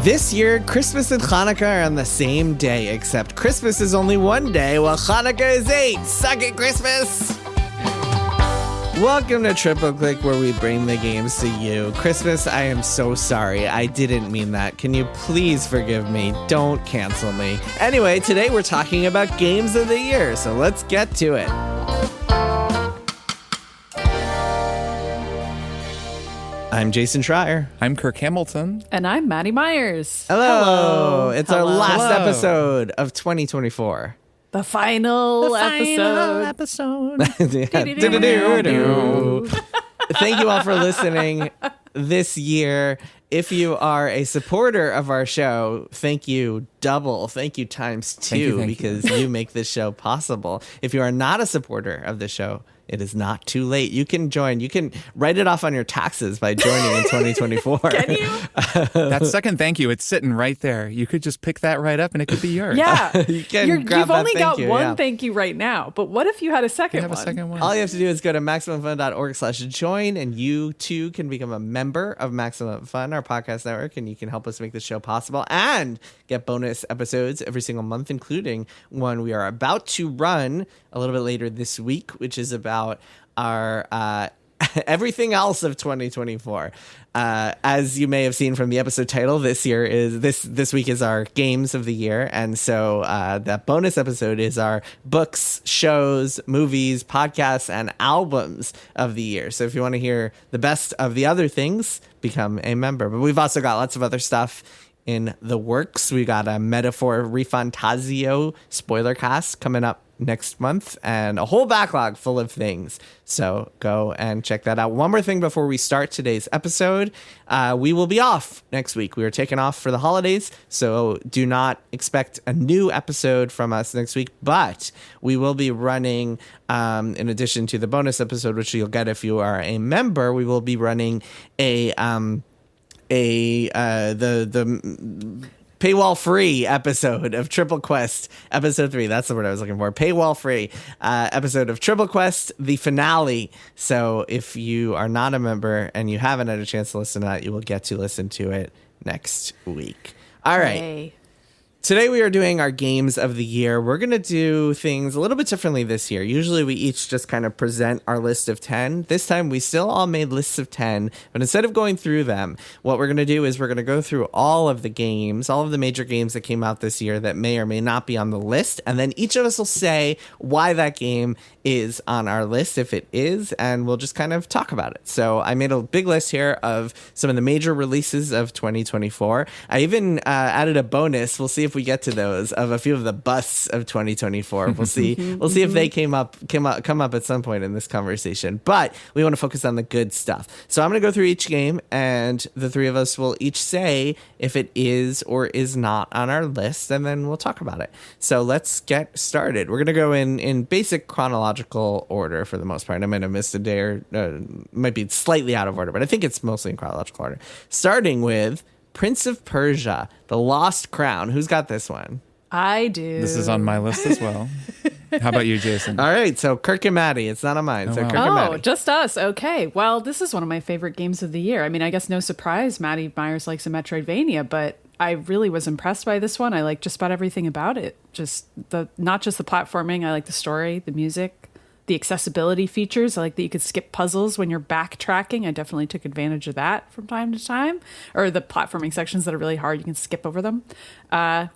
This year, Christmas and Hanukkah are on the same day, except Christmas is only one day, while Hanukkah is 8. Suck it, Christmas! Welcome to Triple Click, where we bring the games to you. Christmas, I am so sorry. I didn't mean that. Can you please forgive me? Don't cancel me. Anyway, today we're talking about games of the year, so let's get to it. I'm Jason Schreier. I'm Kirk Hamilton. And I'm Maddy Myers. Hello. It's our last Hello. episode of 2024. The final episode. Thank you all for listening this year. If you are a supporter of our show, thank you double. Thank you times two, because you make this show possible. If you are not a supporter of the show, it is not too late. You can join. You can write it off on your taxes by joining in 2024. Can you? That second thank you, it's sitting right there. You could just pick that right up and it could be yours. Yeah. You've only got one thank you right now, but what if you had a second one? All you have to do is go to MaximumFun.org/join, and you too can become a member of Maximum Fun, our podcast network, and you can help us make this show possible and get bonus episodes every single month, including one we are about to run a little bit later this week, which is about our everything else of 2024. As you may have seen from the episode title, this week is our games of the year, and so that bonus episode is our books, shows, movies, podcasts, and albums of the year. So if you want to hear the best of the other things, become a member. But we've also got lots of other stuff in the works. We got a Metaphor ReFantazio spoiler cast coming up next month, and a whole backlog full of things. So go and check that out. One more thing before we start today's episode. We will be off next week. We are taking off for the holidays, so do not expect a new episode from us next week, but we will be running, in addition to the bonus episode, which you'll get if you are a member, we will be running the paywall-free episode of Triple Quest, episode 3. That's the word I was looking for. Paywall-free episode of Triple Quest, the finale. So if you are not a member and you haven't had a chance to listen to that, you will get to listen to it next week. All right. Hey. Today we are doing our games of the year. We're going to do things a little bit differently this year. Usually we each just kind of present our list of 10. This time we still all made lists of 10, but instead of going through them, what we're going to do is we're going to go through all of the games, all of the major games that came out this year that may or may not be on the list, and then each of us will say why that game is on our list, if it is, and we'll just kind of talk about it. So I made a big list here of some of the major releases of 2024. I even added a bonus. We'll see if we get to those, of a few of the busts of 2024. We'll see if they come up at some point in this conversation. But we want to focus on the good stuff. So I'm going to go through each game, and the three of us will each say if it is or is not on our list, and then we'll talk about it. So let's get started. We're going to go in basic chronological order for the most part. I might have missed a day, or might be slightly out of order, but I think it's mostly in chronological order. Starting with Prince of Persia, The Lost Crown. Who's got this one? I do. This is on my list as well. How about you, Jason? All right, so Kirk and Maddy. It's not on mine. So wow. Kirk and Maddy. Just us. Okay. Well, this is one of my favorite games of the year. I mean, I guess no surprise, Maddy Myers likes a Metroidvania, but I really was impressed by this one. I like just about everything about it. Not just the platforming. I like the story, the music, the accessibility features. I like that you could skip puzzles when you're backtracking. I definitely took advantage of that from time to time. Or the platforming sections that are really hard, you can skip over them.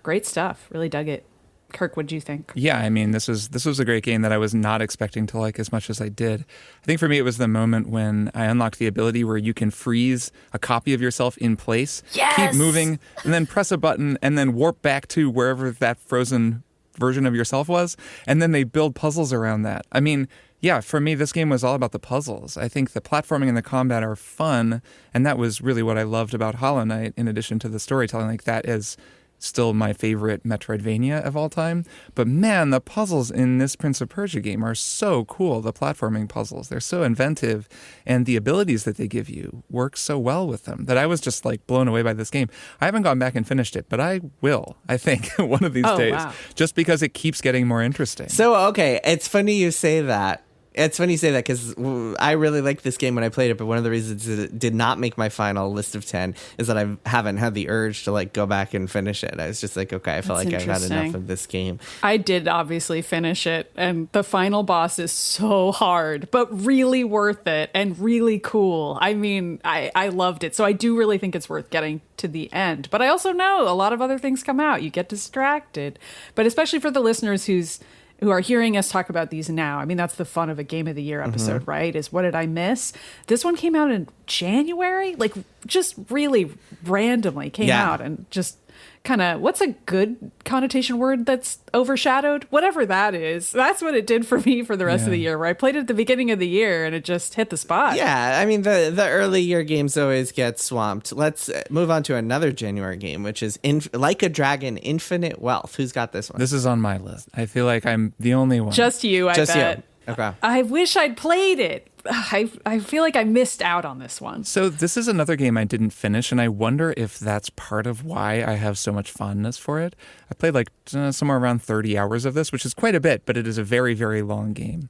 Great stuff. Really dug it. Kirk, what do you think? Yeah, I mean, this was a great game that I was not expecting to like as much as I did. I think for me, it was the moment when I unlocked the ability where you can freeze a copy of yourself in place, keep moving, and then press a button, and then warp back to wherever that frozen version of yourself was, and then they build puzzles around that. I mean, yeah, for me, this game was all about the puzzles. I think the platforming and the combat are fun, and that was really what I loved about Hollow Knight, in addition to the storytelling. Like, that is still my favorite Metroidvania of all time. But man, the puzzles in this Prince of Persia game are so cool. The platforming puzzles, they're so inventive, and the abilities that they give you work so well with them that I was just like blown away by this game. I haven't gone back and finished it, but I will, I think, one of these days, just because it keeps getting more interesting. So, okay, it's funny you say that. It's funny you say that because I really liked this game when I played it, but one of the reasons it did not make my final list of 10 is that I haven't had the urge to like go back and finish it. I was just like, okay, I felt like I've had enough of this game. I did obviously finish it, and the final boss is so hard, but really worth it and really cool. I mean, I loved it. So I do really think it's worth getting to the end. But I also know a lot of other things come out. You get distracted. But especially for the listeners who are hearing us talk about these now. I mean, that's the fun of a Game of the Year episode, right? Is what did I miss? This one came out in January, like just really randomly came out and just kind of, what's a good connotation word that's overshadowed? Whatever that is. That's what it did for me for the rest of the year, where I played it at the beginning of the year and it just hit the spot. Yeah, I mean, the early year games always get swamped. Let's move on to another January game, which is Like a Dragon, Infinite Wealth. Who's got this one? This is on my list. I feel like I'm the only one. Just you, I bet. You. Okay. I wish I'd played it. I feel like I missed out on this one. So this is another game I didn't finish, and I wonder if that's part of why I have so much fondness for it. I played like somewhere around 30 hours of this, which is quite a bit, but it is a very, very long game.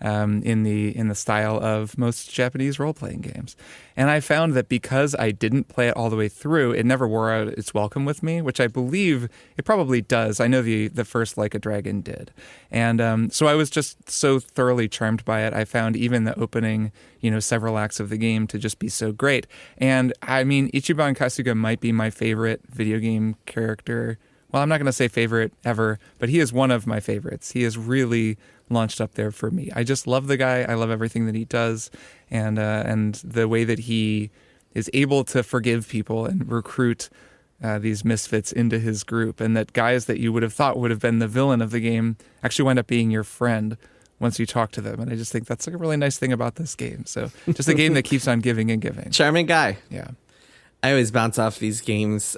In the style of most Japanese role-playing games. And I found that because I didn't play it all the way through, it never wore out its welcome with me, which I believe it probably does. I know the first Like a Dragon did. And so I was just so thoroughly charmed by it. I found even the opening, several acts of the game to just be so great. And I mean, Ichiban Kasuga might be my favorite video game character. Well, I'm not going to say favorite ever, but he is one of my favorites. He is really launched up there for me. I just love the guy. I love everything that he does, and the way that he is able to forgive people and recruit these misfits into his group, and that guys that you would have thought would have been the villain of the game actually wind up being your friend once you talk to them. And I just think that's like a really nice thing about this game. So just a game that keeps on giving and giving. Charming guy. Yeah. I always bounce off these games.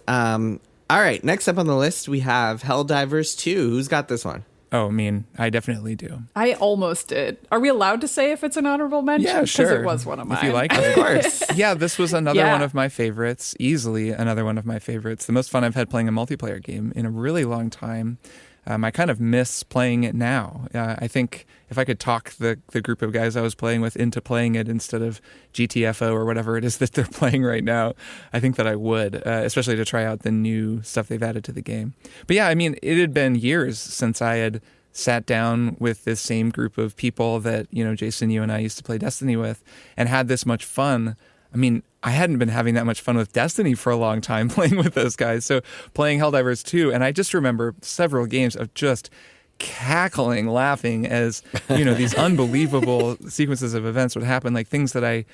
All right, next up on the list, we have Helldivers 2. Who's got this one? Oh, I mean, I definitely do. I almost did. Are we allowed to say if it's an honorable mention? Yeah, sure. Because it was one of mine. If you like, of course. Yeah, this was another one of my favorites. Easily another one of my favorites. The most fun I've had playing a multiplayer game in a really long time. I kind of miss playing it now. I think if I could talk the group of guys I was playing with into playing it instead of GTFO or whatever it is that they're playing right now, I think that I would, especially to try out the new stuff they've added to the game. But yeah, I mean, it had been years since I had sat down with this same group of people that, Jason, you and I used to play Destiny with and had this much fun. I mean, I hadn't been having that much fun with Destiny for a long time playing with those guys. So playing Helldivers 2, and I just remember several games of just cackling, laughing as, these unbelievable sequences of events would happen, like things that I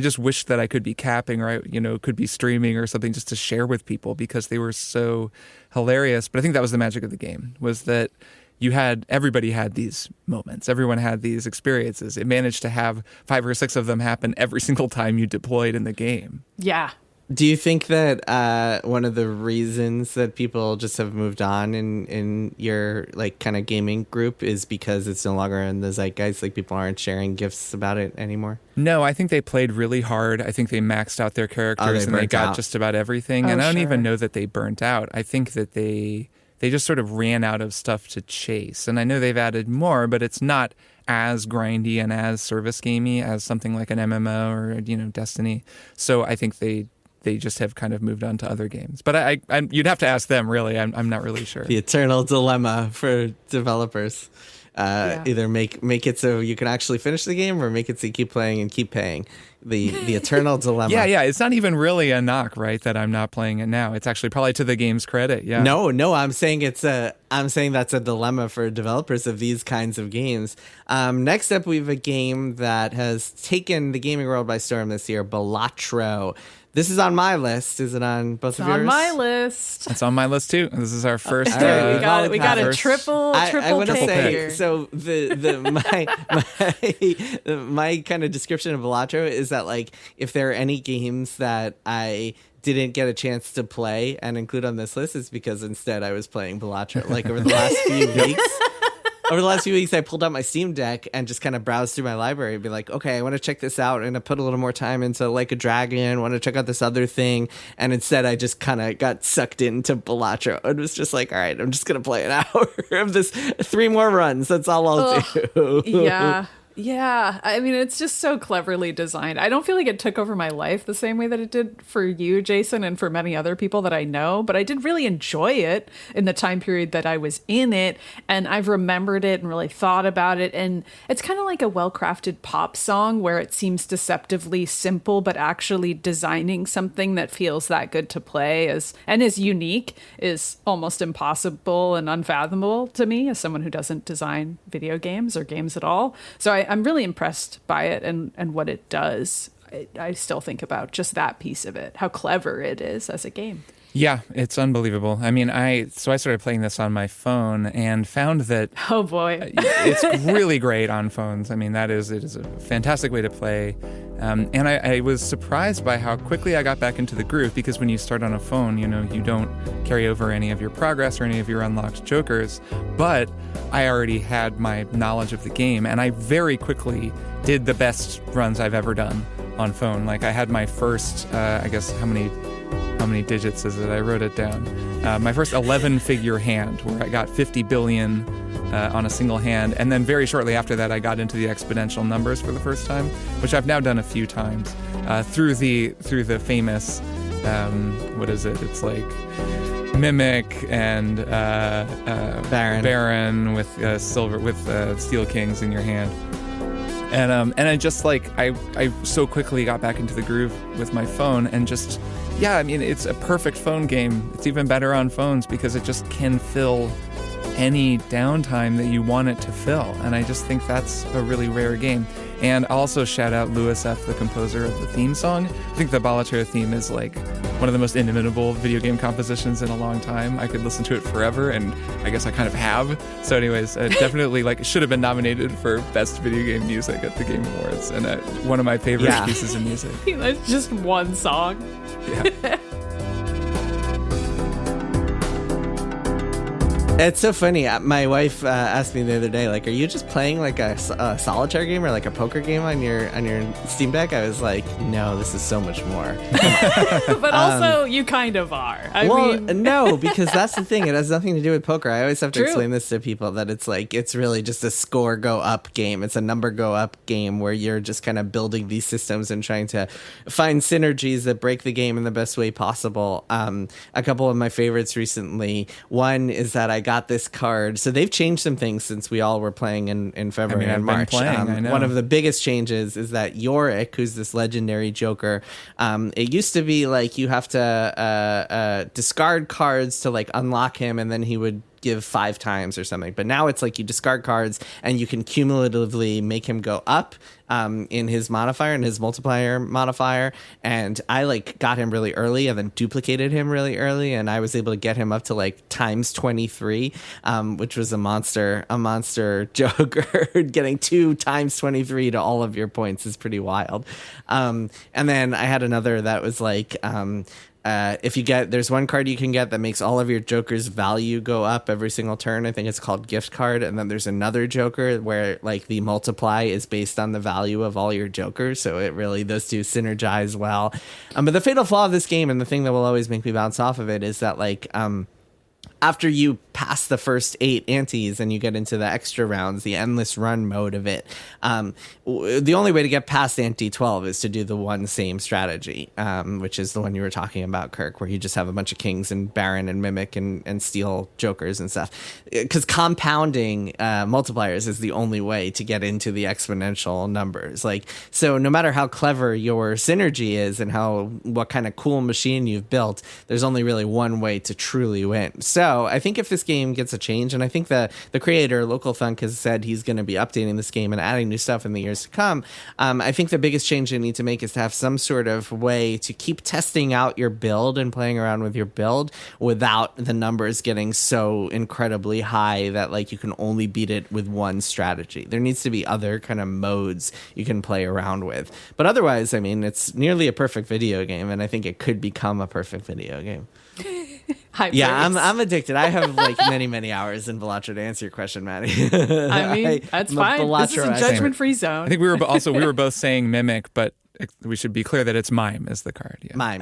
just wished that I could be capping, or I, could be streaming or something just to share with people because they were so hilarious. But I think that was the magic of the game, was that everybody had these moments. Everyone had these experiences. It managed to have 5 or 6 of them happen every single time you deployed in the game. Yeah. Do you think that one of the reasons that people just have moved on in your like kind of gaming group is because it's no longer in the zeitgeist? Like people aren't sharing gifs about it anymore? No, I think they played really hard. I think they maxed out their characters and they got just about everything. And I don't even know that they burnt out. I think that they just sort of ran out of stuff to chase. And I know they've added more, but it's not as grindy and as service gamey as something like an MMO or, Destiny. So I think they just have kind of moved on to other games. But I you'd have to ask them, really. I'm not really sure. The eternal dilemma for developers. Either make it so you can actually finish the game or make it so you keep playing and keep paying. The eternal dilemma. Yeah. It's not even really a knock, right, that I'm not playing it now. It's actually probably to the game's credit. Yeah. No, I'm saying that's a dilemma for developers of these kinds of games. Next up, we have a game that has taken the gaming world by storm this year, Balatro. This is on my list. Is it on both of yours? It's on my list. It's on my list too. This is our first. We got a triple pick here. So my kind of description of Balatro is that like if there are any games that I didn't get a chance to play and include on this list, it's because instead I was playing Balatro. Like over the last few weeks. Over the last few weeks, I pulled out my Steam Deck and just kind of browsed through my library and be like, okay, I want to check this out. And I put a little more time into Like a Dragon. I want to check out this other thing. And instead, I just kind of got sucked into Balatro. And was just like, all right, I'm just going to play an hour of this 3 more runs. That's all I'll do. Yeah. Yeah, I mean, it's just so cleverly designed. I don't feel like it took over my life the same way that it did for you, Jason, and for many other people that I know, but I did really enjoy it in the time period that I was in it, and I've remembered it and really thought about it, and it's kind of like a well-crafted pop song where it seems deceptively simple, but actually designing something that feels that good to play and is unique is almost impossible and unfathomable to me as someone who doesn't design video games or games at all. So I'm really impressed by it and what it does. I still think about just that piece of it, how clever it is as a game. Yeah, it's unbelievable. I mean, I started playing this on my phone and found that oh boy, it's really great on phones. I mean, it is a fantastic way to play. And I was surprised by how quickly I got back into the groove, because when you start on a phone, you don't carry over any of your progress or any of your unlocked jokers. But I already had my knowledge of the game, and I very quickly did the best runs I've ever done on phone. Like, I had my first, I guess, how many digits is it? I wrote it down. My first 11-figure hand, where I got 50 billion on a single hand, and then very shortly after that, I got into the exponential numbers for the first time, which I've now done a few times through the famous what is it? It's like Mimic and Baron with silver with Steel Kings in your hand. And I just I so quickly got back into the groove with my phone, and just, yeah, I mean, it's a perfect phone game. It's even better on phones because it just can fill any downtime that you want it to fill. And I just think that's a really rare game. And also shout out Louis F., the composer of the theme song. I think the Balatro theme is like one of the most inimitable video game compositions in a long time. I could listen to it forever, and I guess I kind of have. So anyways, definitely it should have been nominated for Best Video Game Music at the Game Awards, and one of my favorite pieces of music. That's just one song. Yeah. It's so funny. My wife asked me the other day, are you just playing a solitaire game or a poker game on your Steam Deck? I was like, no, this is so much more. But also, you kind of are. I mean, no, because that's the thing. It has nothing to do with poker. I always have to explain this to people, that it's really just a score go up game. It's a number go up game where you're just kind of building these systems and trying to find synergies that break the game in the best way possible. A couple of my favorites recently. One is that I got this card. So they've changed some things since we all were playing in February and March. One of the biggest changes is that Yorick, who's this legendary Joker, it used to be you have to discard cards to unlock him, and then he would give 5 times or something. But now it's you discard cards and you can cumulatively make him go up in his modifier and his multiplier modifier. And I got him really early and then duplicated him really early, and I was able to get him up to times 23, which was a monster Joker. Getting 2 times 23 to all of your points is pretty wild. And then I had another that was if you there's one card you can get that makes all of your Joker's value go up every single turn. I think it's called Gift Card. And then there's another Joker where the multiply is based on the value of all your Jokers. So it really, those two synergize well. But the fatal flaw of this game, and the thing that will always make me bounce off of it, is that after you pass the first 8 antes and you get into the extra rounds, the endless run mode of it, the only way to get past ante 12 is to do the one same strategy, which is the one you were talking about, Kirk, where you just have a bunch of kings and baron and mimic and steal jokers and stuff. Because compounding multipliers is the only way to get into the exponential numbers. So no matter how clever your synergy is and what kind of cool machine you've built, there's only really one way to truly win. So I think if this game gets a change, and I think the creator, Local Thunk, has said he's going to be updating this game and adding new stuff in the years to come, I think the biggest change they need to make is to have some sort of way to keep testing out your build and playing around with your build without the numbers getting so incredibly high that you can only beat it with one strategy. There needs to be other kind of modes you can play around with. But otherwise, I mean, it's nearly a perfect video game, and I think it could become a perfect video game. Yeah, I'm addicted. I have many hours in Balatro, to answer your question, Maddie. I mean, that's fine. This is a judgment-free zone. I think we were both saying Mimic, but we should be clear that it's Mime is the card. Yeah. Mime.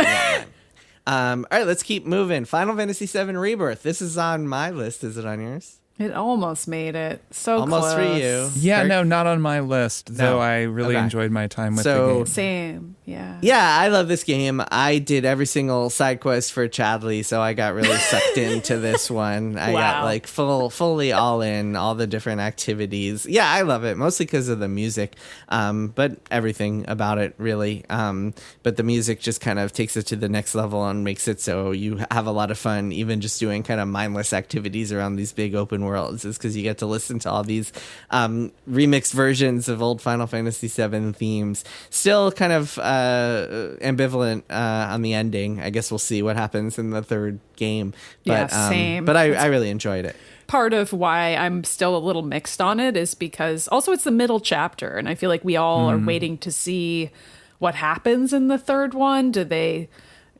All right, let's keep moving. Final Fantasy VII Rebirth. This is on my list. Is it on yours? It almost made it. So Almost close. for you. Yeah, Kirk? no, not on my list, though I really enjoyed my time with the game. Same, yeah. Yeah, I love this game. I did every single side quest for Chadley, so I got really sucked into this one. I got like fully all in, all the different activities. Yeah, I love it, mostly because of the music, but everything about it, really. But the music just kind of takes it to the next level and makes it so you have a lot of fun, even just doing kind of mindless activities around these big open worlds, is because you get to listen to all these remixed versions of old Final Fantasy VII themes. Still kind of ambivalent on the ending. I guess we'll see what happens in the third game. But, same. But I really enjoyed it. Part of why I'm still a little mixed on it is because also it's the middle chapter, and I feel like we all are waiting to see what happens in the third one. Do they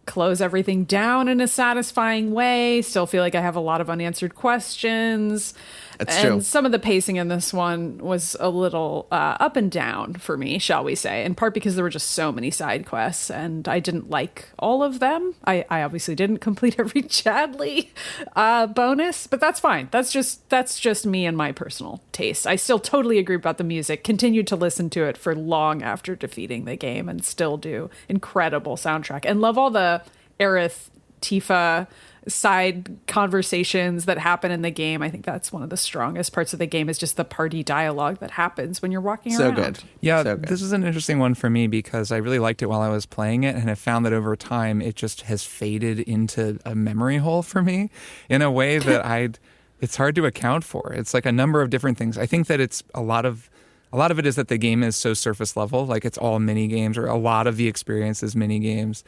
close everything down in a satisfying way? Still feel like I have a lot of unanswered questions. That's true. And some of the pacing in this one was a little up and down for me, shall we say, in part because there were just so many side quests and I didn't like all of them. I obviously didn't complete every Chadley bonus, but that's fine. That's just me and my personal taste. I still totally agree about the music. Continued to listen to it for long after defeating the game and still do. Incredible soundtrack. And love all the Aerith, Tifa side conversations that happen in the game. I think that's one of the strongest parts of the game, is just the party dialogue that happens when you're walking around. So good. Yeah, So good. this is an interesting one for me because I really liked it while I was playing it, and I found that over time it just has faded into a memory hole for me in a way that it's hard to account for. It's like a number of different things. I think that it's a lot of it is that the game is so surface level, like it's all mini games, or a lot of the experience is mini games.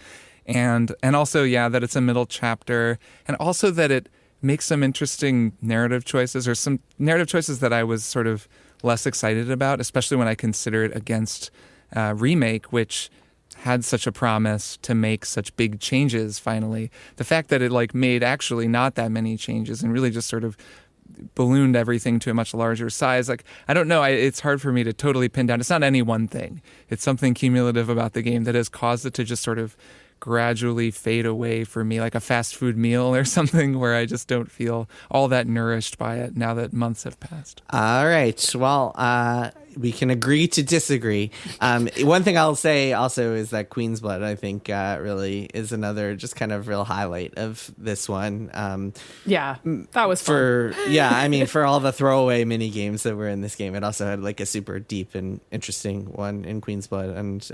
And also, that it's a middle chapter, and also that it makes some interesting narrative choices, or some narrative choices that I was sort of less excited about, especially when I consider it against Remake, which had such a promise to make such big changes finally. The fact that it made actually not that many changes and really just sort of ballooned everything to a much larger size. I don't know. It's hard for me to totally pin down. It's not any one thing. It's something cumulative about the game that has caused it to just sort of gradually fade away for me, like a fast food meal or something, where I just don't feel all that nourished by it now that months have passed. All right. Well, we can agree to disagree. One thing I'll say also is that Queen's Blood, I think, really is another just kind of real highlight of this one. That was fun. For all the throwaway mini games that were in this game, it also had like a super deep and interesting one in Queen's Blood. And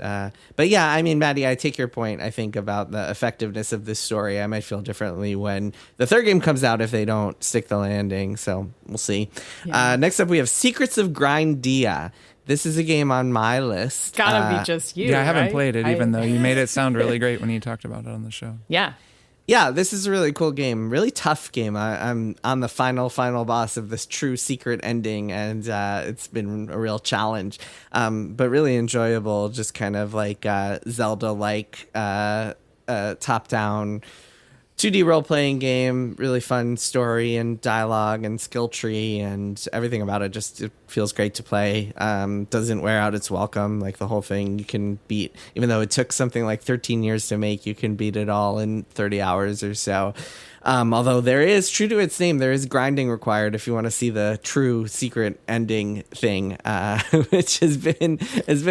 Maddy, I take your point, I think, about the effectiveness of this story. I might feel differently when the third game comes out if they don't stick the landing. So we'll see. Yeah. Next up, we have Secrets of Grindea. This is a game on my list. Gotta be just you. Yeah, I haven't right? played it, even though you made it sound really great when you talked about it on the show. Yeah. Yeah, this is a really cool game. Really tough game. I'm on the final boss of this true secret ending, and it's been a real challenge. But really enjoyable, just kind of like Zelda-like top-down 2D role-playing game. Really fun story and dialogue and skill tree and everything about it. Just it feels great to play. Doesn't wear out its welcome. Like the whole thing you can beat, even though it took something like 13 years to make, you can beat it all in 30 hours or so. Although there is, true to its name, there is grinding required if you want to see the true secret ending thing, which has been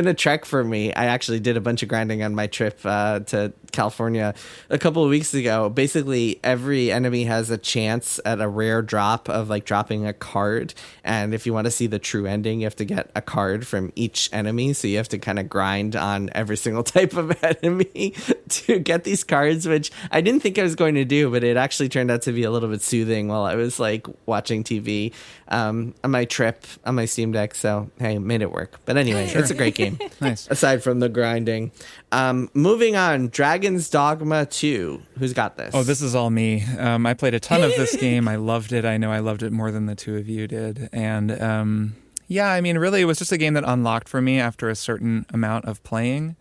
a trek for me. I actually did a bunch of grinding on my trip to California a couple of weeks ago. Basically, every enemy has a chance at a rare drop of like dropping a card, and if you want to see the true ending, you have to get a card from each enemy. So you have to kind of grind on every single type of enemy to get these cards, which I didn't think I was going to do, but it actually turned out to be a little bit soothing while I was like watching TV on my trip on my Steam Deck. So hey, made it work. But anyway, It's a great game. Nice. Aside from the grinding. Moving on, Dragon's Dogma 2. Who's got this? Oh, this is all me. I played a ton of this game. I loved it. I know I loved it more than the two of you did. And really, it was just a game that unlocked for me after a certain amount of playing.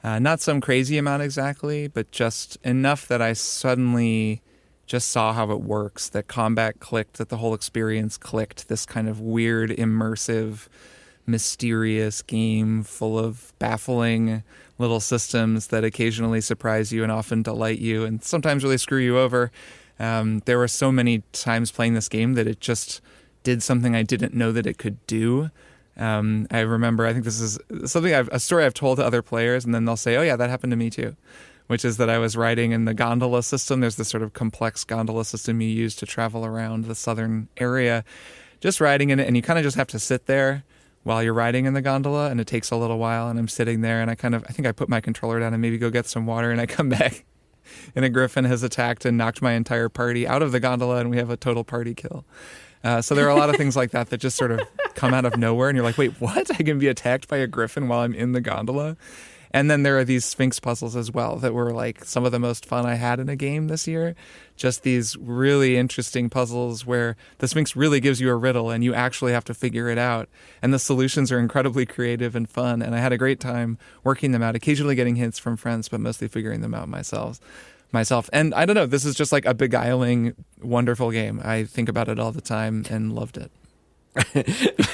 Not some crazy amount exactly, but just enough that I suddenly just saw how it works, that combat clicked, that the whole experience clicked, this kind of weird, immersive, mysterious game full of baffling little systems that occasionally surprise you and often delight you and sometimes really screw you over. There were so many times playing this game that it just did something I didn't know that it could do. I remember, I think this is something a story I've told to other players, and then they'll say, oh yeah, that happened to me too, which is that I was riding in the gondola system. There's this sort of complex gondola system you use to travel around the southern area, just riding in it, and you kind of just have to sit there while you're riding in the gondola, and it takes a little while, and I'm sitting there, and I think I put my controller down and maybe go get some water, and I come back, and a griffin has attacked and knocked my entire party out of the gondola, and we have a total party kill. So there are a lot of things like that just sort of come out of nowhere, and you're like, wait, what? I can be attacked by a griffin while I'm in the gondola? And then there are these Sphinx puzzles as well that were like some of the most fun I had in a game this year. Just these really interesting puzzles where the Sphinx really gives you a riddle and you actually have to figure it out. And the solutions are incredibly creative and fun. And I had a great time working them out, occasionally getting hints from friends, but mostly figuring them out myself. And I don't know, this is just like a beguiling, wonderful game. I think about it all the time and loved it.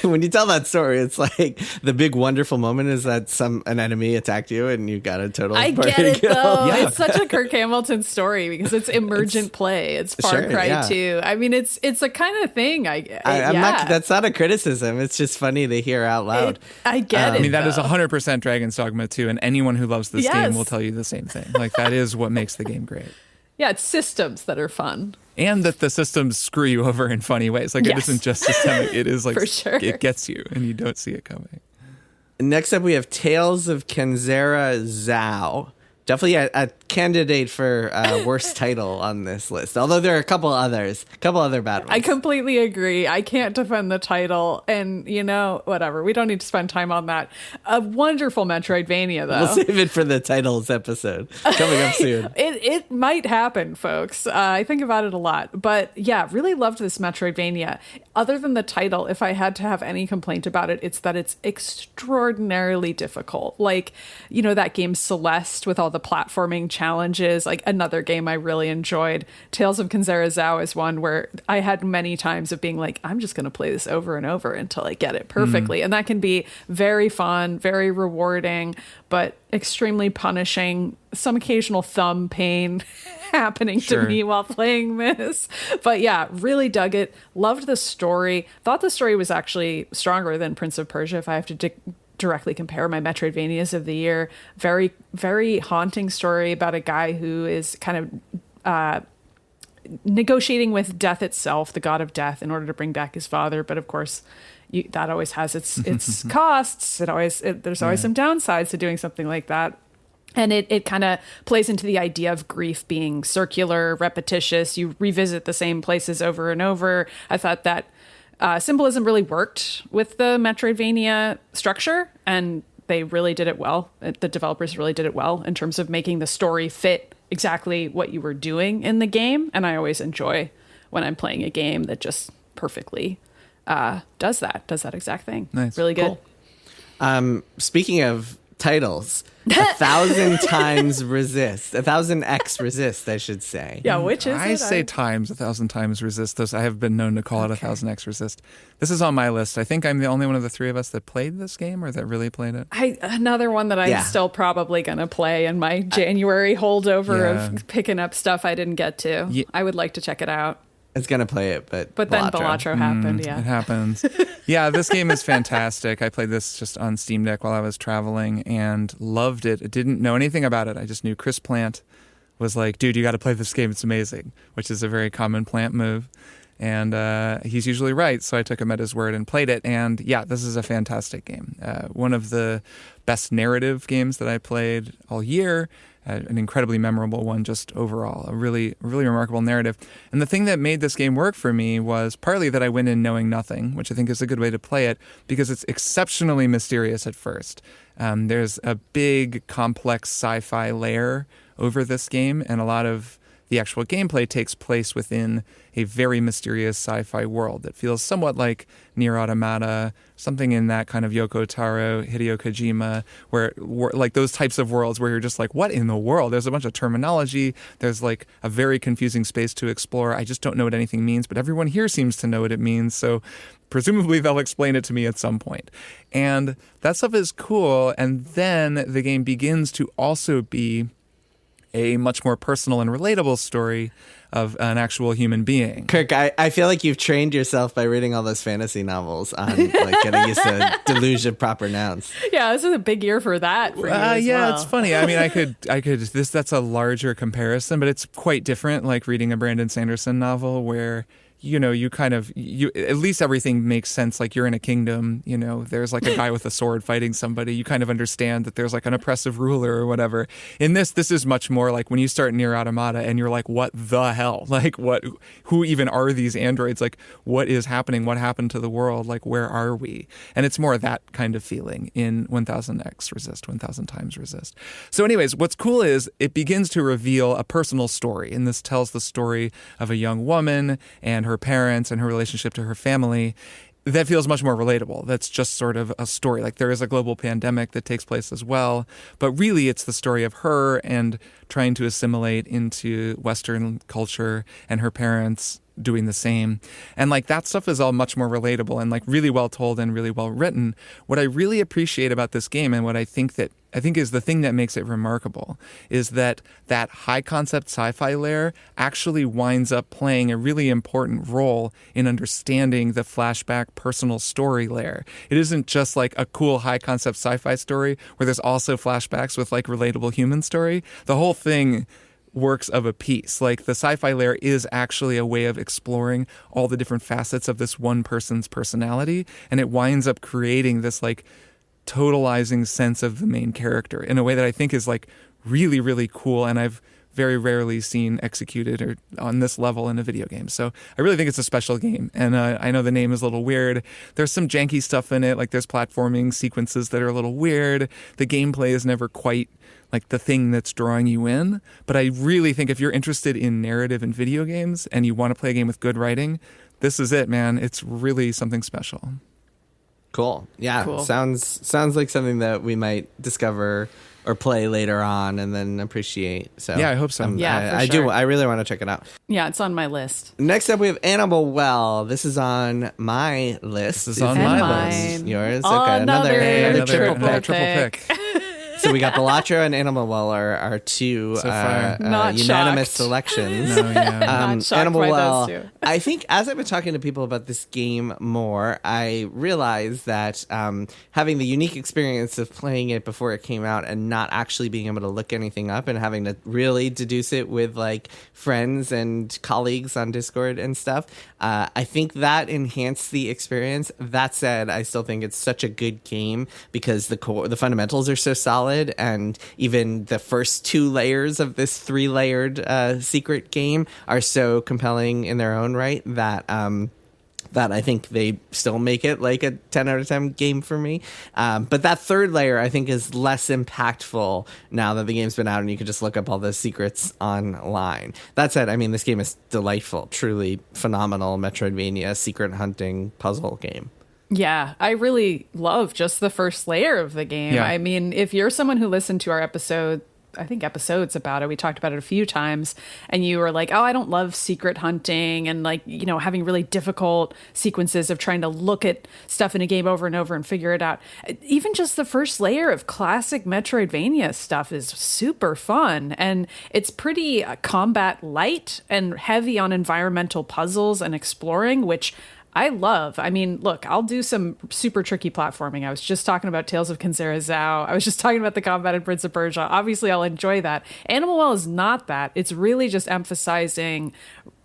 When you tell that story, it's like the big wonderful moment is that an enemy attacked you and you got a total I party get it kill. though. Yeah. It's such a Kirk Hamilton story because it's emergent play. It's Far Cry 2. I mean, it's a kind of thing. I'm not. That's not a criticism. It's just funny to hear out loud. I get it. I mean, that is though. 100% Dragon's Dogma 2, and anyone who loves this game will tell you the same thing. Like, that is what makes the game great. Yeah, it's systems that are fun. And that the systems screw you over in funny ways. Like, It isn't just systemic. It is like, For sure. It gets you, and you don't see it coming. Next up, we have Tales of Kenzera Zhao. Definitely a candidate for worst title on this list. Although there are a couple other bad ones. I completely agree. I can't defend the title, and whatever. We don't need to spend time on that. A wonderful Metroidvania, though. We'll save it for the titles episode coming up soon. It might happen, folks. I think about it a lot, but yeah, really loved this Metroidvania. Other than the title, if I had to have any complaint about it, it's that it's extraordinarily difficult. Like, that game Celeste with all the platforming challenges, like another game I really enjoyed. Tales of Kenzera Zhao is one where I had many times of being like, I'm just going to play this over and over until I get it perfectly. And that can be very fun, very rewarding, but extremely punishing. Some occasional thumb pain happening to me while playing this. But yeah, really dug it. Loved the story. Thought the story was actually stronger than Prince of Persia, if I have to directly compare my Metroidvanias of the year. Very, very haunting story about a guy who is kind of negotiating with death itself, the god of death, in order to bring back his father. But of course, that always has its costs. There's always some downsides to doing something like that. And it kind of plays into the idea of grief being circular, repetitious. You revisit the same places over and over. I thought that symbolism really worked with the Metroidvania structure, and they really did it well. The developers really did it well in terms of making the story fit exactly what you were doing in the game. And I always enjoy when I'm playing a game that just perfectly does that exact thing. Nice. Really good. Cool. Speaking of titles, 1,000 times resist, 1,000x resist, I should say. Yeah, which is I say times 1,000 times resist. Those I have been known to call it 1,000x resist. This is on my list. I think I'm the only one of the three of us that played this game or that really played it. Another one that I'm still probably going to play in my January holdover of picking up stuff I didn't get to. Yeah. I would like to check it out. It's going to play it, but then Balatro happened, It happens. Yeah, this game is fantastic. I played this just on Steam Deck while I was traveling and loved it. I didn't know anything about it. I just knew Chris Plant was like, dude, you got to play this game. It's amazing, which is a very common Plant move. And he's usually right, so I took him at his word and played it. And yeah, this is a fantastic game. One of the best narrative games that I played all year. An incredibly memorable one just overall, a really, really remarkable narrative. And the thing that made this game work for me was partly that I went in knowing nothing, which I think is a good way to play it, because it's exceptionally mysterious at first. There's a big, complex sci-fi layer over this game, and a lot of the actual gameplay takes place within a very mysterious sci-fi world that feels somewhat like Nier Automata, something in that kind of Yoko Taro, Hideo Kojima, where like those types of worlds where you're just like, what in the world? There's a bunch of terminology. There's like a very confusing space to explore. I just don't know what anything means, but everyone here seems to know what it means. So presumably they'll explain it to me at some point. And that stuff is cool. And then the game begins to also be a much more personal and relatable story of an actual human being. Kirk, I feel like you've trained yourself by reading all those fantasy novels on like getting used to deluge of proper nouns. Yeah, this is a big year for that. For you as well. It's funny. I mean, I could. That's a larger comparison, but it's quite different. Like reading a Brandon Sanderson novel where, you know, you at least everything makes sense. Like you're in a kingdom, you know, there's like a guy with a sword fighting somebody. You kind of understand that there's like an oppressive ruler or whatever. In this is much more like when you start Nier Automata and you're like, what the hell? Like who even are these androids? Like what is happening? What happened to the world? Like where are we? And it's more that kind of feeling in 1000x Resist, 1000 times Resist. So anyways, what's cool is it begins to reveal a personal story. And this tells the story of a young woman and her parents and her relationship to her family that feels much more relatable. That's just sort of a story. Like there is a global pandemic that takes place as well, but really it's the story of her and trying to assimilate into Western culture and her parents doing the same. And like that stuff is all much more relatable and like really well told and really well written. What I really appreciate about this game and what I think is the thing that makes it remarkable is that high concept sci-fi layer actually winds up playing a really important role in understanding the flashback personal story layer. It isn't just like a cool high concept sci-fi story where there's also flashbacks with like relatable human story. The whole thing works of a piece. Like the sci-fi layer is actually a way of exploring all the different facets of this one person's personality, and it winds up creating this like totalizing sense of the main character in a way that I think is like really, really cool, and I've very rarely seen executed or on this level in a video game. So I really think it's a special game, and I know the name is a little weird. There's some janky stuff in it, like there's platforming sequences that are a little weird. The gameplay is never quite like the thing that's drawing you in, but I really think if you're interested in narrative in video games and you want to play a game with good writing, this is it, man. It's really something special. Cool. Yeah. Cool. Sounds like something that we might discover or play later on and then appreciate. So yeah, I hope so. I do. I really want to check it out. Yeah, it's on my list. Next up, we have Animal Well. This is on my list. This is on my list. Yours. Oh, okay. another triple pick. So we got Balatro and Animal Well are two So far. unanimous shocked. selections. No, yeah. Not shocked Animal by those Well, two. I think as I've been talking to people about this game more, I realized that having the unique experience of playing it before it came out and not actually being able to look anything up and having to really deduce it with like friends and colleagues on Discord and stuff, I think that enhanced the experience. That said, I still think it's such a good game because the fundamentals are so solid, and even the first two layers of this 3-layered secret game are so compelling in their own right that I think they still make it like a 10 out of 10 game for me. But that third layer, I think, is less impactful now that the game's been out and you can just look up all the secrets online. That said, I mean, this game is delightful, truly phenomenal Metroidvania secret hunting puzzle game. Yeah, I really love just the first layer of the game. Yeah. I mean, if you're someone who listened to our episodes about it, we talked about it a few times, and you were like, oh, I don't love secret hunting and like, you know, having really difficult sequences of trying to look at stuff in a game over and over and figure it out. Even just the first layer of classic Metroidvania stuff is super fun, and it's pretty combat light and heavy on environmental puzzles and exploring, which I love. I mean, look, I'll do some super tricky platforming. I was just talking about Tales of Kenzera Zao. I was just talking about the combat in Prince of Persia. Obviously, I'll enjoy that. Animal Well is not that. It's really just emphasizing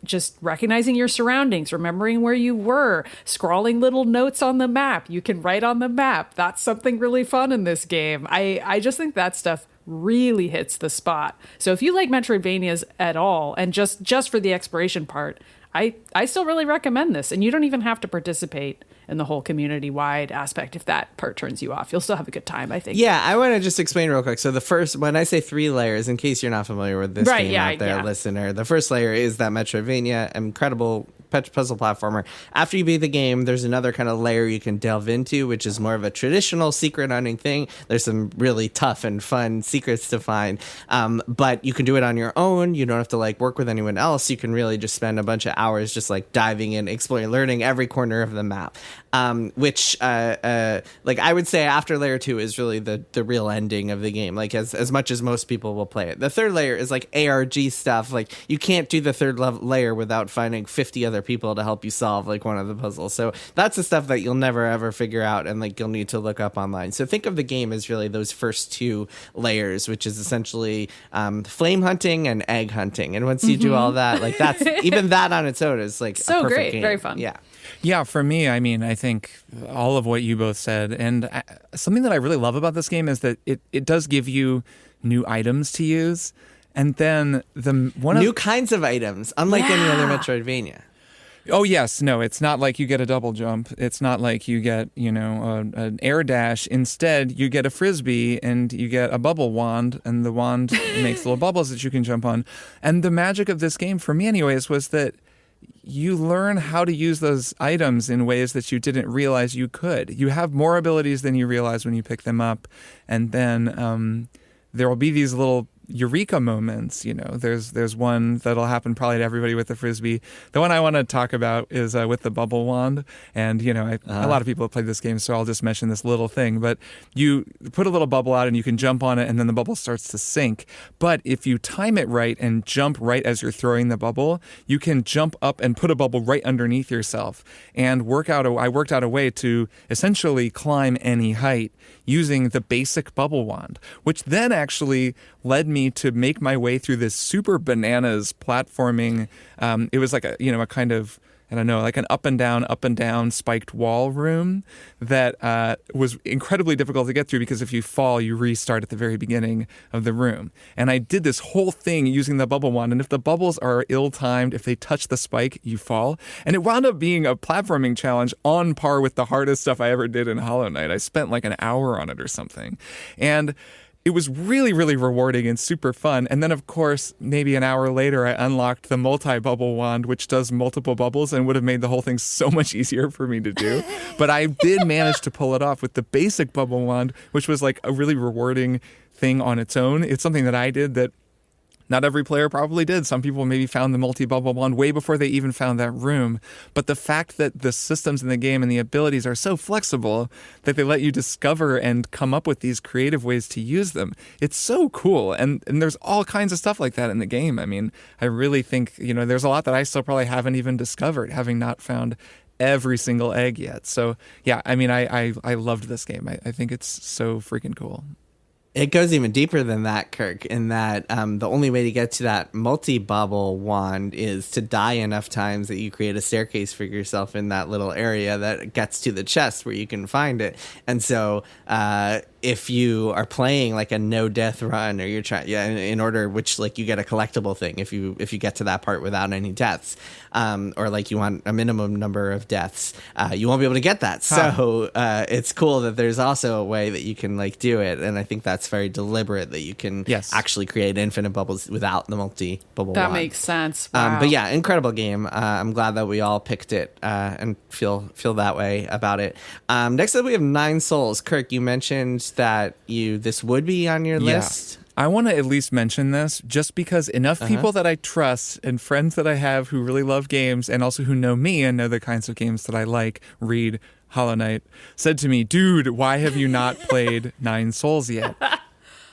just recognizing your surroundings, remembering where you were, scrawling little notes on the map. You can write on the map. That's something really fun in this game. I just think that stuff really hits the spot. So if you like Metroidvanias at all, and just for the exploration part, I still really recommend this, and you don't even have to participate in the whole community-wide aspect if that part turns you off. You'll still have a good time, I think. Yeah, I want to just explain real quick. So the first, when I say 3 layers, in case you're not familiar with this game out there, listener, the first layer is that Metroidvania, incredible puzzle platformer. After you beat the game, there's another kind of layer you can delve into, which is more of a traditional secret hunting thing. There's some really tough and fun secrets to find, but you can do it on your own. You don't have to like work with anyone else. You can really just spend a bunch of hours just like diving in, exploring, learning every corner of the map. Which like I would say after layer 2 is really the real ending of the game. Like as much as most people will play it, the third layer is like ARG stuff. Like you can't do the third layer without finding 50 other people to help you solve like one of the puzzles. So that's the stuff that you'll never ever figure out, and like you'll need to look up online. So think of the game as really those first 2 layers, which is essentially flame hunting and egg hunting. And once you do all that, like that's even that on its own is like so a perfect great, game. very fun. Yeah, for me, I mean, I think all of what you both said, and something that I really love about this game is that it does give you new items to use, and then new kinds of items, unlike any other Metroidvania. Oh, yes. No, it's not like you get a double jump. It's not like you get, an air dash. Instead, you get a frisbee and you get a bubble wand, and the wand makes little bubbles that you can jump on. And the magic of this game, for me anyways, was that you learn how to use those items in ways that you didn't realize you could. You have more abilities than you realize when you pick them up. And then there will be these little eureka moments. There's one that'll happen probably to everybody with the frisbee. The one I want to talk about is with the bubble wand, and a lot of people have played this game, so I'll just mention this little thing. But you put a little bubble out and you can jump on it, and then the bubble starts to sink. But if you time it right and jump right as you're throwing the bubble, you can jump up and put a bubble right underneath yourself, and I worked out a way to essentially climb any height using the basic bubble wand, which then actually led me to make my way through this super bananas platforming. It was like a kind of, I don't know, like an up and down spiked wall room that was incredibly difficult to get through because if you fall, you restart at the very beginning of the room. And I did this whole thing using the bubble wand. And if the bubbles are ill-timed, if they touch the spike, you fall. And it wound up being a platforming challenge on par with the hardest stuff I ever did in Hollow Knight. I spent like an hour on it or something. And it was really, really rewarding and super fun. And then, of course, maybe an hour later, I unlocked the multi-bubble wand, which does multiple bubbles and would have made the whole thing so much easier for me to do. But I did manage to pull it off with the basic bubble wand, which was like a really rewarding thing on its own. It's something that I did that not every player probably did. Some people maybe found the multi-bubble wand way before they even found that room. But the fact that the systems in the game and the abilities are so flexible that they let you discover and come up with these creative ways to use them, it's so cool. And there's all kinds of stuff like that in the game. I mean, I really think, there's a lot that I still probably haven't even discovered, having not found every single egg yet. So, yeah, I mean, I loved this game. I think it's so freaking cool. It goes even deeper than that, Kirk, in that the only way to get to that multi-bubble wand is to die enough times that you create a staircase for yourself in that little area that gets to the chest where you can find it. And so if you are playing like a no death run, or you're trying, in order, which like you get a collectible thing if you get to that part without any deaths, or like you want a minimum number of deaths, you won't be able to get that. So it's cool that there's also a way that you can like do it, and I think that's very deliberate that you can actually create infinite bubbles without the multi-bubble that wand. Makes sense. Wow. But yeah, incredible game. I'm glad that we all picked it and feel that way about it. Next up, we have Nine Souls. Kirk, you mentioned that this would be on your list. I want to at least mention this just because enough people that I trust and friends that I have who really love games and also who know me and know the kinds of games that I like, read, Hollow Knight, said to me, dude, why have you not played Nine Souls yet?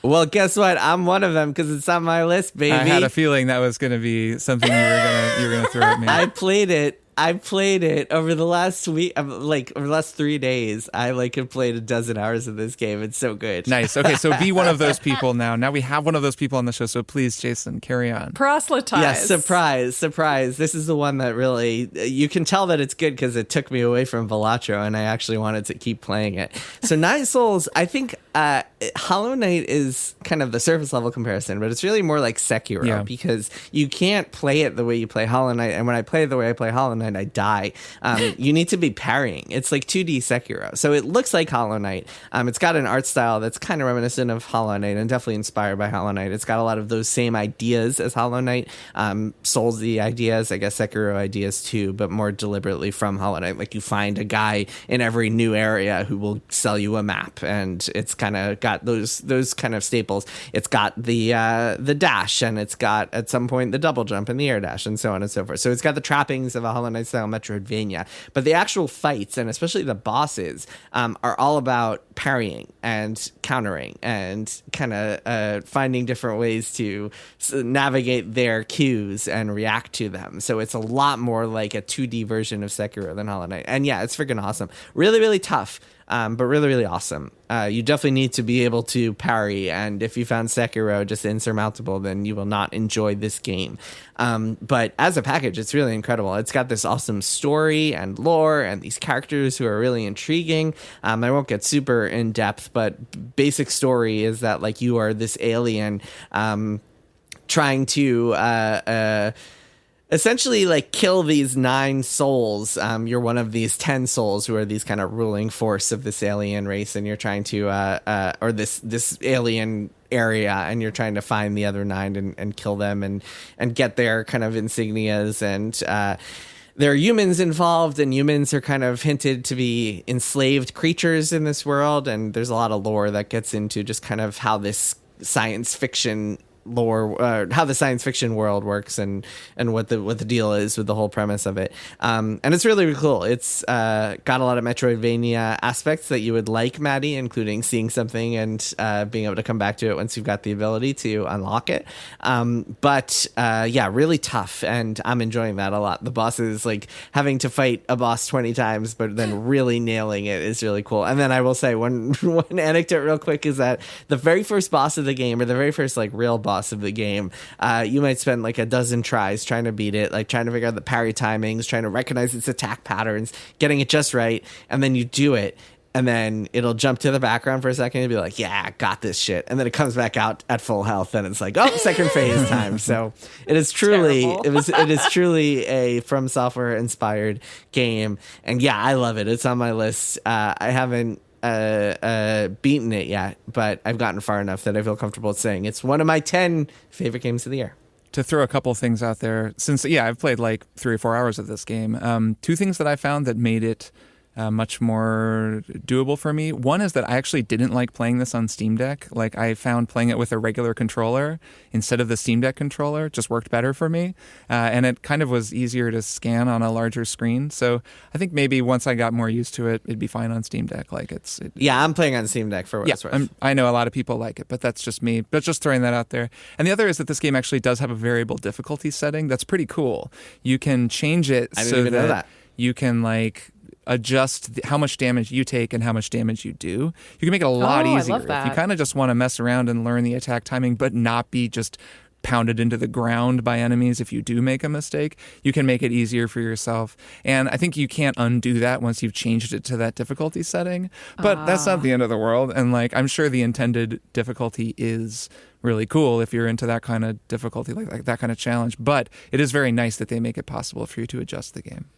Well, guess what? I'm one of them because it's on my list, baby. I had a feeling that was going to be something you were gonna throw at me. I played it over the last week, over the last 3 days. I have played a dozen hours of this game. It's so good. Nice. Okay, so be one of those people now. Now we have one of those people on the show, so please, Jason, carry on. Proselytize. Yes, surprise. This is the one that really, you can tell that it's good because it took me away from Balatro, and I actually wanted to keep playing it. So Nine Souls, I think Hollow Knight is kind of the surface level comparison, but it's really more like Sekiro because you can't play it the way you play Hollow Knight. And when I play the way I play Hollow Knight, I die. You need to be parrying. It's like 2D Sekiro. So it looks like Hollow Knight. It's got an art style that's kind of reminiscent of Hollow Knight and definitely inspired by Hollow Knight. It's got a lot of those same ideas as Hollow Knight, Soulsy ideas, I guess Sekiro ideas too, but more deliberately from Hollow Knight. Like you find a guy in every new area who will sell you a map, and it's kind of got those kind of staples. It's got the dash, and it's got at some point the double jump and the air dash, and so on and so forth. So it's got the trappings of a Hollow Knight style Metroidvania, but the actual fights, and especially the bosses, are all about parrying and countering and kind of finding different ways to navigate their cues and react to them. So it's a lot more like a 2D version of Sekiro than Hollow Knight. And yeah, it's freaking awesome. Really, really tough, but really, really awesome. You definitely need to be able to parry, and if you found Sekiro just insurmountable, then you will not enjoy this game. But as a package, it's really incredible. It's got this awesome story and lore and these characters who are really intriguing. I won't get super in depth, but basic story is that like you are this alien trying to essentially like kill these 9 souls. You're one of these 10 souls who are these kind of ruling force of this alien race, and you're trying to or this alien area, and you're trying to find the other 9 and kill them and get their kind of insignias. And there are humans involved, and humans are kind of hinted to be enslaved creatures in this world, and there's a lot of lore that gets into just kind of how this science fiction lore, how the science fiction world works, and what the deal is with the whole premise of it. And it's really, really cool. It's got a lot of Metroidvania aspects that you would like, Maddy, including seeing something and being able to come back to it once you've got the ability to unlock it. But yeah, really tough, and I'm enjoying that a lot. The bosses, like having to fight a boss 20 times, but then really nailing it is really cool. And then I will say one anecdote real quick is that the very first boss of the game, or the very first like real boss of the game, you might spend like a dozen tries trying to beat it, like trying to figure out the parry timings, trying to recognize its attack patterns, getting it just right, and then you do it, and then it'll jump to the background for a second and be like, yeah, got this shit, and then it comes back out at full health, and it's like, oh, second phase time. So it is truly it is truly a From Software inspired game, and yeah, I love it. It's on my list. I haven't beaten it yet, but I've gotten far enough that I feel comfortable saying it's one of my 10 favorite games of the year. To throw a couple things out there, since I've played like 3 or 4 hours of this game, 2 things that I found that made it much more doable for me. One is that I actually didn't like playing this on Steam Deck. Like I found playing it with a regular controller instead of the Steam Deck controller just worked better for me. And it kind of was easier to scan on a larger screen. So I think maybe once I got more used to it, it'd be fine on Steam Deck. Like yeah, I'm playing on Steam Deck for what it's worth. I know a lot of people like it, but that's just me. But just throwing that out there. And the other is that this game actually does have a variable difficulty setting. That's pretty cool. You can change it I didn't even know that. You can like adjust how much damage you take and how much damage you do. You can make it a lot easier. I love that. If you kind of just want to mess around and learn the attack timing, but not be just pounded into the ground by enemies if you do make a mistake, you can make it easier for yourself. And I think you can't undo that once you've changed it to that difficulty setting. But that's not the end of the world. And like I'm sure the intended difficulty is really cool if you're into that kind of difficulty, like that kind of challenge. But it is very nice that they make it possible for you to adjust the game.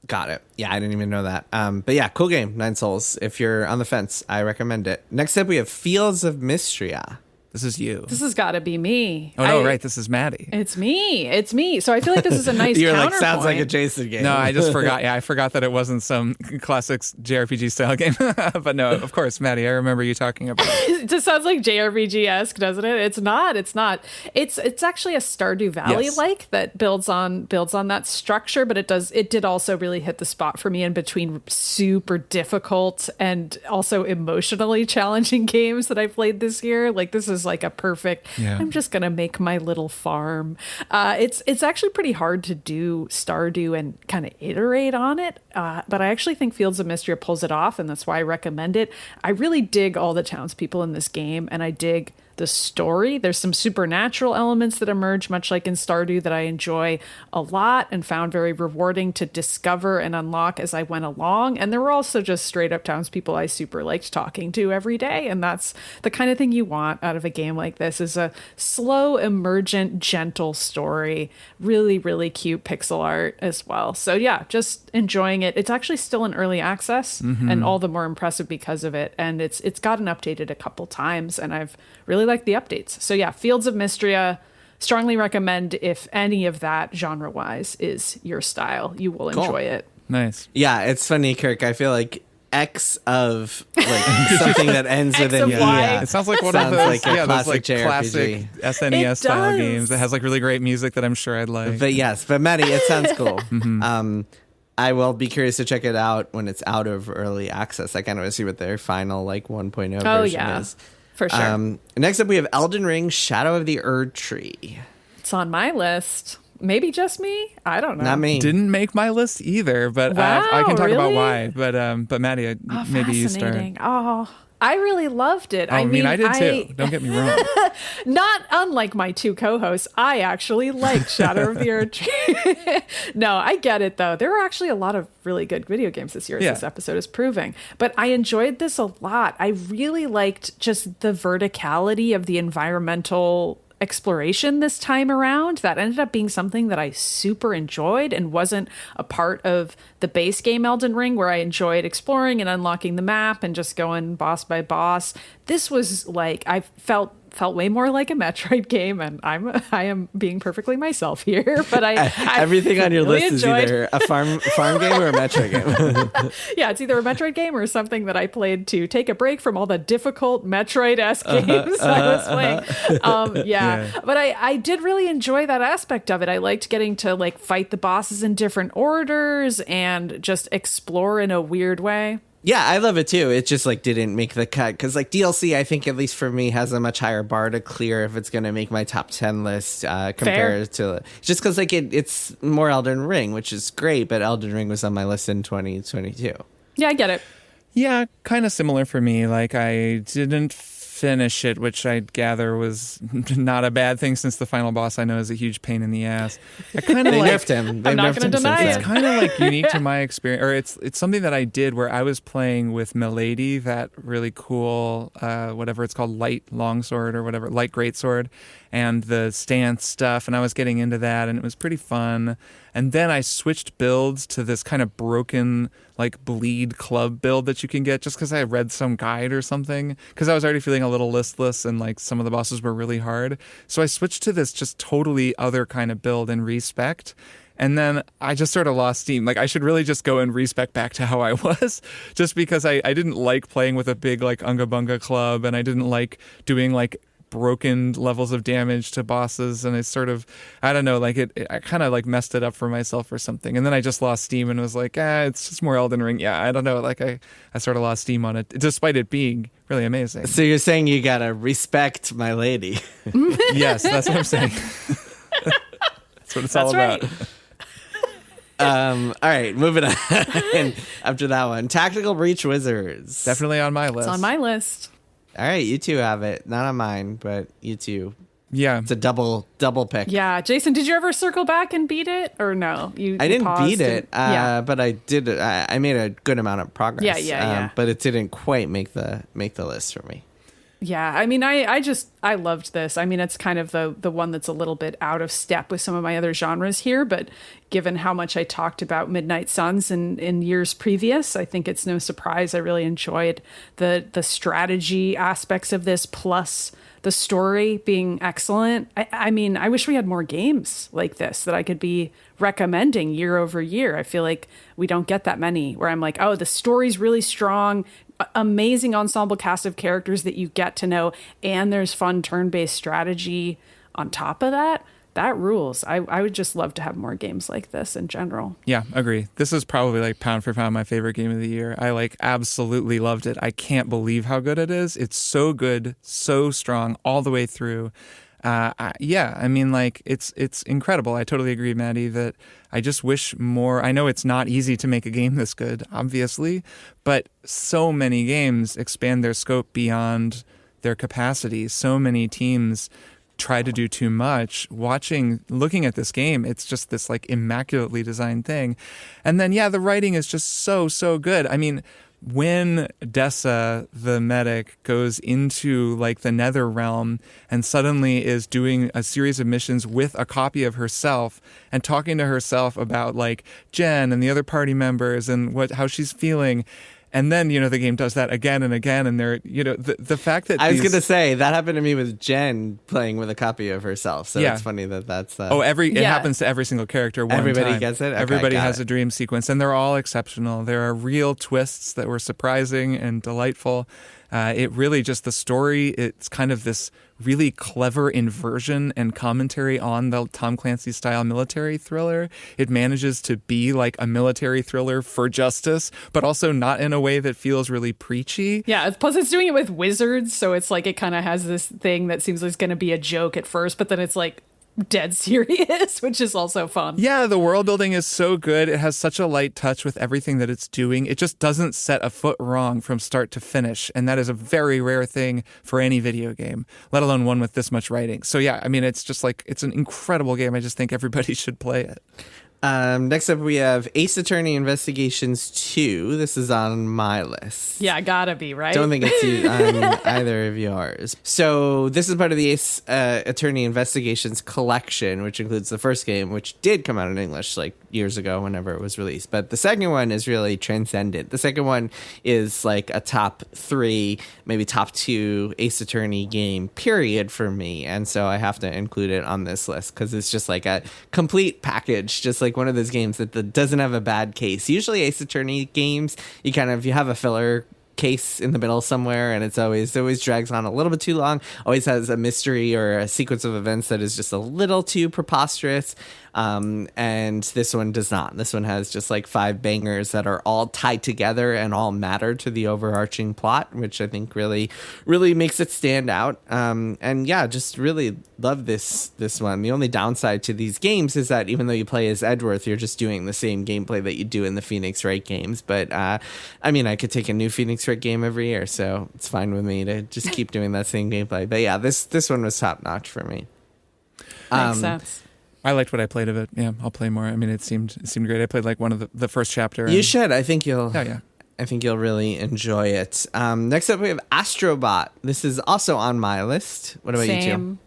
Got it. Yeah, I didn't even know that. But yeah, cool game, 9 Souls. If you're on the fence, I recommend it. Next up, we have Fields of Mistria. This is you. This has got to be me. Oh, no, right. This is Maddy. It's me. So I feel like this is a nice You're counterpoint. like, sounds like a Jason game. No, I just forgot. Yeah, I forgot that it wasn't some classic JRPG style game. But no, of course, Maddy, I remember you talking about it. It just sounds like JRPG-esque, doesn't it? It's not. It's actually a Stardew Valley-like that builds on that structure, but it did also really hit the spot for me in between super difficult and also emotionally challenging games that I played this year. Like this is like a perfect, I'm just going to make my little farm. It's actually pretty hard to do Stardew and kind of iterate on it. But I actually think Fields of Mistria pulls it off, and that's why I recommend it. I really dig all the townspeople in this game, and I dig the story. There's some supernatural elements that emerge, much like in Stardew, that I enjoy a lot and found very rewarding to discover and unlock as I went along. And there were also just straight up townspeople I super liked talking to every day. And that's the kind of thing you want out of a game like this, is a slow, emergent, gentle story. Really, really cute pixel art as well. So yeah, just enjoying it. It's actually still in early access, and all the more impressive because of it. And it's gotten updated a couple times, and I've really liked the updates. So yeah, Fields of Mistria, strongly recommend if any of that genre-wise is your style. You will enjoy it. Nice. Yeah, it's funny, Kirk. I feel like X of like something that ends with an E. It sounds like one of those, like a those classic like classic SNES style games that has like really great music that I'm sure I'd like. But Maddy, it sounds cool. I will be curious to check it out when it's out of early access. I kind of want to see what their final like 1.0 version is. For sure. Next up, we have Elden Ring: Shadow of the Erdtree. It's on my list. Maybe just me? I don't know. Not me. Didn't make my list either, but I can talk about why. But Maddy, maybe you start. Oh, I really loved it. I mean, I did too. Don't get me wrong. Not unlike my two co-hosts, I actually liked Shadow of the Erdtree. No, I get it though. There were actually a lot of really good video games this year, as this episode is proving. But I enjoyed this a lot. I really liked just the verticality of the environmental exploration this time around. That ended up being something that I super enjoyed and wasn't a part of the base game Elden Ring, where I enjoyed exploring and unlocking the map and just going boss by boss. This was like, I felt way more like a Metroid game, and I am being perfectly myself here. But I everything on your really list is either a farm game or a Metroid game. Yeah, it's either a Metroid game or something that I played to take a break from all the difficult Metroid-esque games I was playing. But I did really enjoy that aspect of it. I liked getting to like fight the bosses in different orders and just explore in a weird way. Yeah, I love it too. It just like didn't make the cut because like DLC, I think at least for me, has a much higher bar to clear if it's going to make my top 10 list compared to just because like it's more Elden Ring, which is great, but Elden Ring was on my list in 2022. Yeah, I get it. Yeah, kind of similar for me. Like I didn't finish it, which I gather was not a bad thing since the final boss I know is a huge pain in the ass. I kind of nerfed him. I'm not going to deny it. It's kind of like unique to my experience, or it's something that I did where I was playing with Milady, that really cool, whatever it's called, light longsword or whatever, light greatsword, and the stance stuff, and I was getting into that, and it was pretty fun. And then I switched builds to this kind of broken, like, bleed club build that you can get just because I read some guide or something. Because I was already feeling a little listless and, like, some of the bosses were really hard. So I switched to this just totally other kind of build and respect. And then I just sort of lost steam. Like, I should really just go and respec back to how I was, just because I didn't like playing with a big, like, Unga Bunga club, and I didn't like doing, like, broken levels of damage to bosses, and it's sort of, I don't know, like I kind of like messed it up for myself or something, and then I just lost steam and was like, it's just more Elden Ring. Yeah, I don't know, like I sort of lost steam on it despite it being really amazing. So you're saying you gotta respect my lady. Yes, that's what I'm saying. That's what it's all about. All right, moving on. After that one, Tactical Breach Wizards, definitely on my list. It's on my list. All right, you two have it. Not on mine, but you two. Yeah. It's a double pick. Yeah. Jason, did you ever circle back and beat it, or no? I didn't beat it, but I did. I made a good amount of progress. Yeah. But it didn't quite make the list for me. Yeah, I mean, I loved this. I mean, it's kind of the one that's a little bit out of step with some of my other genres here, but given how much I talked about Midnight Suns in years previous, I think it's no surprise I really enjoyed the strategy aspects of this, plus the story being excellent. I mean, I wish we had more games like this that I could be recommending year over year. I feel like we don't get that many where I'm like, oh, the story's really strong, amazing ensemble cast of characters that you get to know, and there's fun turn-based strategy on top of that. That rules. I would just love to have more games like this in general. Yeah, agree. This is probably like pound for pound my favorite game of the year. I like absolutely loved it. I can't believe how good it is. It's so good, so strong all the way through. I mean, like it's incredible. I totally agree, Maddy, that I just wish more. I know it's not easy to make a game this good, obviously, but so many games expand their scope beyond their capacity. So many teams try to do too much. Looking at this game, it's just this like immaculately designed thing. And then, the writing is just so good. I mean, when Dessa, the medic, goes into like the Nether realm and suddenly is doing a series of missions with a copy of herself and talking to herself about like Jen and the other party members and how she's feeling. And then, the game does that again and again. And the fact that I was going to say that happened to me with Jen playing with a copy of herself. So it's funny that's. It happens to every single character. Everybody time. gets it. Okay, Everybody has a dream sequence, and they're all exceptional. There are real twists that were surprising and delightful. It really just the story. It's kind of this really clever inversion and commentary on the Tom Clancy style military thriller. It manages to be like a military thriller for justice, but also not in a way that feels really preachy. Yeah, plus it's doing it with wizards, so it's like it kind of has this thing that seems like it's going to be a joke at first, but then it's like dead serious, which is also fun. Yeah, the world building is so good. It has such a light touch with everything that it's doing. It just doesn't set a foot wrong from start to finish. And that is a very rare thing for any video game, let alone one with this much writing. So it's just like, it's an incredible game. I just think everybody should play it. Next up, we have Ace Attorney Investigations 2. This is on my list. Yeah, gotta be, right? Don't think it's on either of yours. So this is part of the Ace Attorney Investigations collection, which includes the first game, which did come out in English like years ago whenever it was released. But the second one is really transcendent. The second one is like a top 3, maybe top 2 Ace Attorney game, period, for me. And so I have to include it on this list because it's just like a complete package, just like one of those games that doesn't have a bad case. Usually Ace Attorney games, you have a filler case in the middle somewhere, and it always drags on a little bit too long, always has a mystery or a sequence of events that is just a little too preposterous. And this one does not. This one has just like 5 bangers that are all tied together and all matter to the overarching plot, which I think really, really makes it stand out. Just really love this one. The only downside to these games is that even though you play as Edgeworth, you're just doing the same gameplay that you do in the Phoenix Wright games. But I could take a new Phoenix Wright game every year, so it's fine with me to just keep doing that same gameplay. But yeah, this one was top notch for me. Makes sense. I liked what I played of it. Yeah, I'll play more. I mean, it seemed great. I played like one of the first chapter. You should. I think you'll. Oh, yeah. I think you'll really enjoy it. Next up, we have Astro Bot. This is also on my list. What about you two?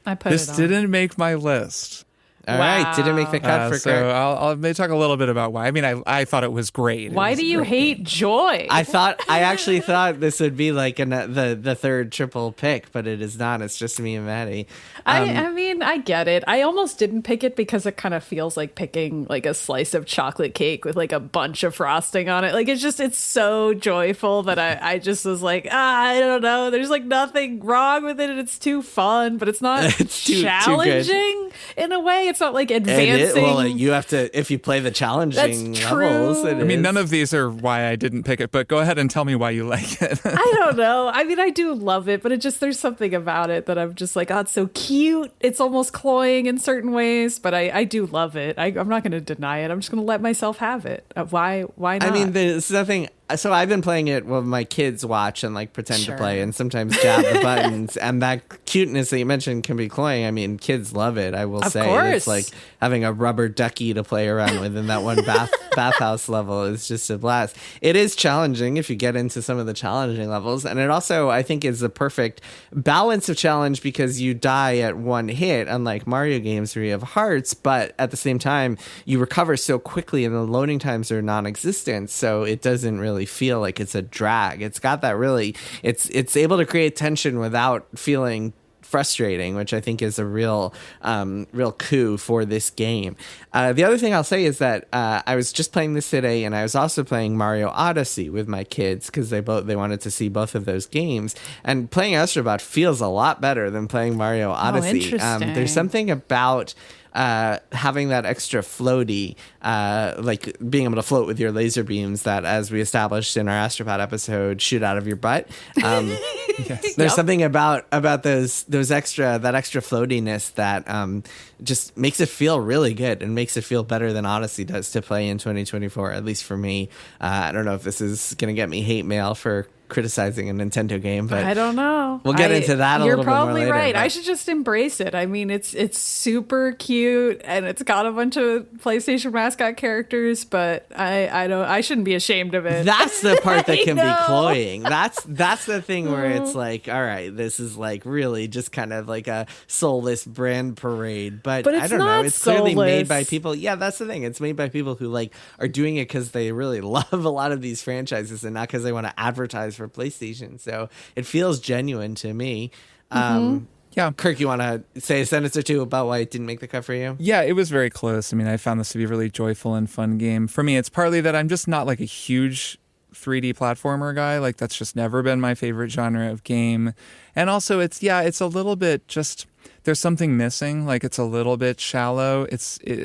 I put this it on. didn't make my list. All right, didn't make the cut for so Kirk. I'll maybe talk a little bit about why. I mean, I thought it was great. Why do you hate Joy? I actually thought this would be like the third triple pick, but it is not. It's just me and Maddy. I mean, I get it. I almost didn't pick it because it kind of feels like picking like a slice of chocolate cake with like a bunch of frosting on it. Like it's so joyful that I just was like, I don't know. There's like nothing wrong with it, and it's too fun, but it's not it's too challenging in a way. It's not like advancing. You have to, if you play the challenging That's levels. true. I mean, none of these are why I didn't pick it, but go ahead and tell me why you like it. I don't know. I mean, I do love it, but there's something about it that I'm just like, oh, it's so cute. It's almost cloying in certain ways, but I do love it. I'm not going to deny it. I'm just going to let myself have it. Why not? I mean, there's nothing. So I've been playing it while my kids watch and like pretend to play and sometimes jab the buttons, and that cuteness that you mentioned can be cloying. I mean, kids love it. I will say, course. It's like having a rubber ducky to play around with in that one bathhouse level is just a blast. It is challenging if you get into some of the challenging levels, and it also I think is the perfect balance of challenge because you die at one hit, unlike Mario games where you have hearts, but at the same time you recover so quickly and the loading times are non-existent, so it doesn't really feel like it's a drag. It's got that really, it's able to create tension without feeling frustrating, which I think is a real coup for this game. The other thing I'll say is that I was just playing this today, and I was also playing Mario Odyssey with my kids because they wanted to see both of those games. And playing Astro Bot feels a lot better than playing Mario Odyssey. Interesting. There's something about having that extra floaty, like being able to float with your laser beams that, as we established in our Astro Bot episode, shoot out of your butt. Yes. There's something about those extra floatiness that just makes it feel really good and makes it feel better than Odyssey does to play in 2024, at least for me. I don't know if this is going to get me hate mail for criticizing a Nintendo game, but I don't know. We'll get into that a little bit more later. You're probably right. But I should just embrace it. I mean, it's super cute and it's got a bunch of PlayStation mascot characters, but I shouldn't be ashamed of it. That's the part that can be cloying. That's the thing where it's like, all right, this is like really just kind of like a soulless brand parade. But it's I don't know. It's clearly soulless. made by people. Yeah, that's the thing. It's made by people who like are doing it because they really love a lot of these franchises and not because they want to advertise for PlayStation. So it feels genuine to me. Yeah. Kirk, you want to say a sentence or two about why it didn't make the cut for you? Yeah, it was very close. I mean, I found this to be a really joyful and fun game. For me, it's partly that I'm just not like a huge 3D platformer guy. Like that's just never been my favorite genre of game. And also it's a little bit just, there's something missing. Like it's a little bit shallow.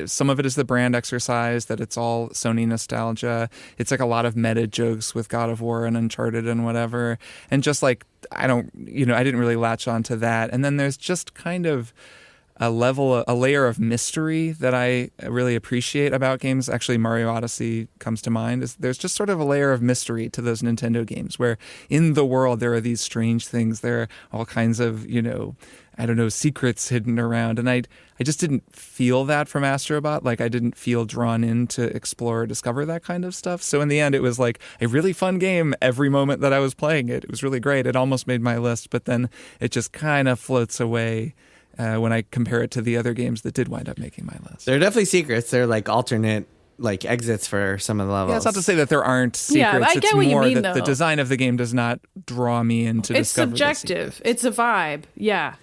Some of it is the brand exercise that it's all Sony nostalgia. It's like a lot of meta jokes with God of War and Uncharted and whatever. And just like, I didn't really latch onto that. And then there's just kind of a layer of mystery that I really appreciate about games. Actually, Mario Odyssey comes to mind. There's just sort of a layer of mystery to those Nintendo games where in the world there are these strange things. There are all kinds of, secrets hidden around. And I just didn't feel that from Astro Bot. Like I didn't feel drawn in to explore or discover that kind of stuff. So in the end, it was like a really fun game every moment that I was playing it. It was really great. It almost made my list, but then it just kind of floats away when I compare it to the other games that did wind up making my list. There are definitely secrets. They're like alternate like exits for some of the levels. Yeah, it's not to say that there aren't secrets. Yeah, I get it's what you more mean, that though. the design of the game does not draw me into discover the subjective. secrets. It's a vibe. Yeah.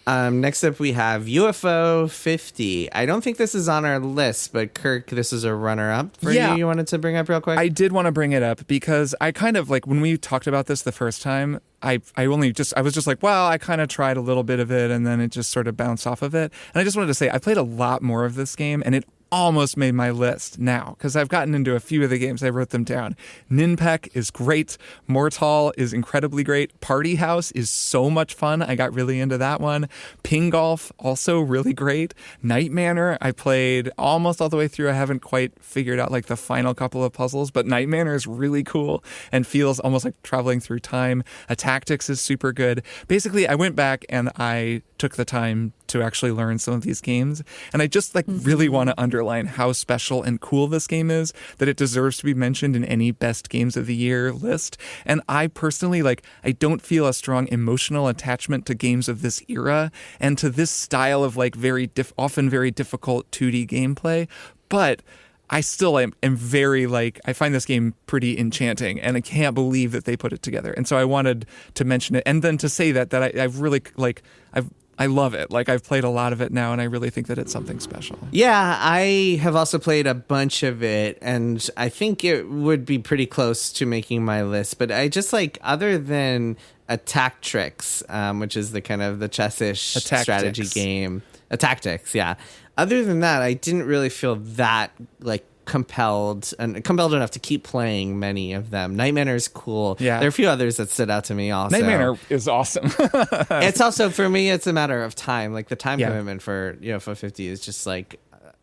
Next up, we have UFO 50. I don't think this is on our list, but Kirk, this is a runner-up for you. You wanted to bring up real quick? I did want to bring it up because I kind of like when we talked about this the first time, I was just like, well, I kind of tried a little bit of it and then it just sort of bounced off of it. And I just wanted to say I played a lot more of this game and it almost made my list now because I've gotten into a few of the games. I wrote them down. Ninpek is great. Mortal is incredibly great. Party House is so much fun. I got really into that one. Ping Golf, also really great. Night Manor, I played almost all the way through. I haven't quite figured out like the final couple of puzzles, but Night Manor is really cool and feels almost like traveling through time. Tactics is super good. Basically, I went back and I took the time to actually learn some of these games. And I just really want to underline how special and cool this game is, that it deserves to be mentioned in any best games of the year list. And I personally, I don't feel a strong emotional attachment to games of this era and to this style of often very difficult 2D gameplay. But I still am very I find this game pretty enchanting and I can't believe that they put it together. And so I wanted to mention it and then to say that I've really I love it. I've played a lot of it now and I really think that it's something special. Yeah, I have also played a bunch of it and I think it would be pretty close to making my list. But I just other than Attack Tricks, which is the kind of the chess-ish strategy game. Tactics, yeah. Other than that, I didn't really feel that compelled enough to keep playing many of them. Night Manor is cool. Yeah. There are a few others that stood out to me also. Night Manor is awesome. It's also, for me, it's a matter of time. The time commitment for UFO 50 is just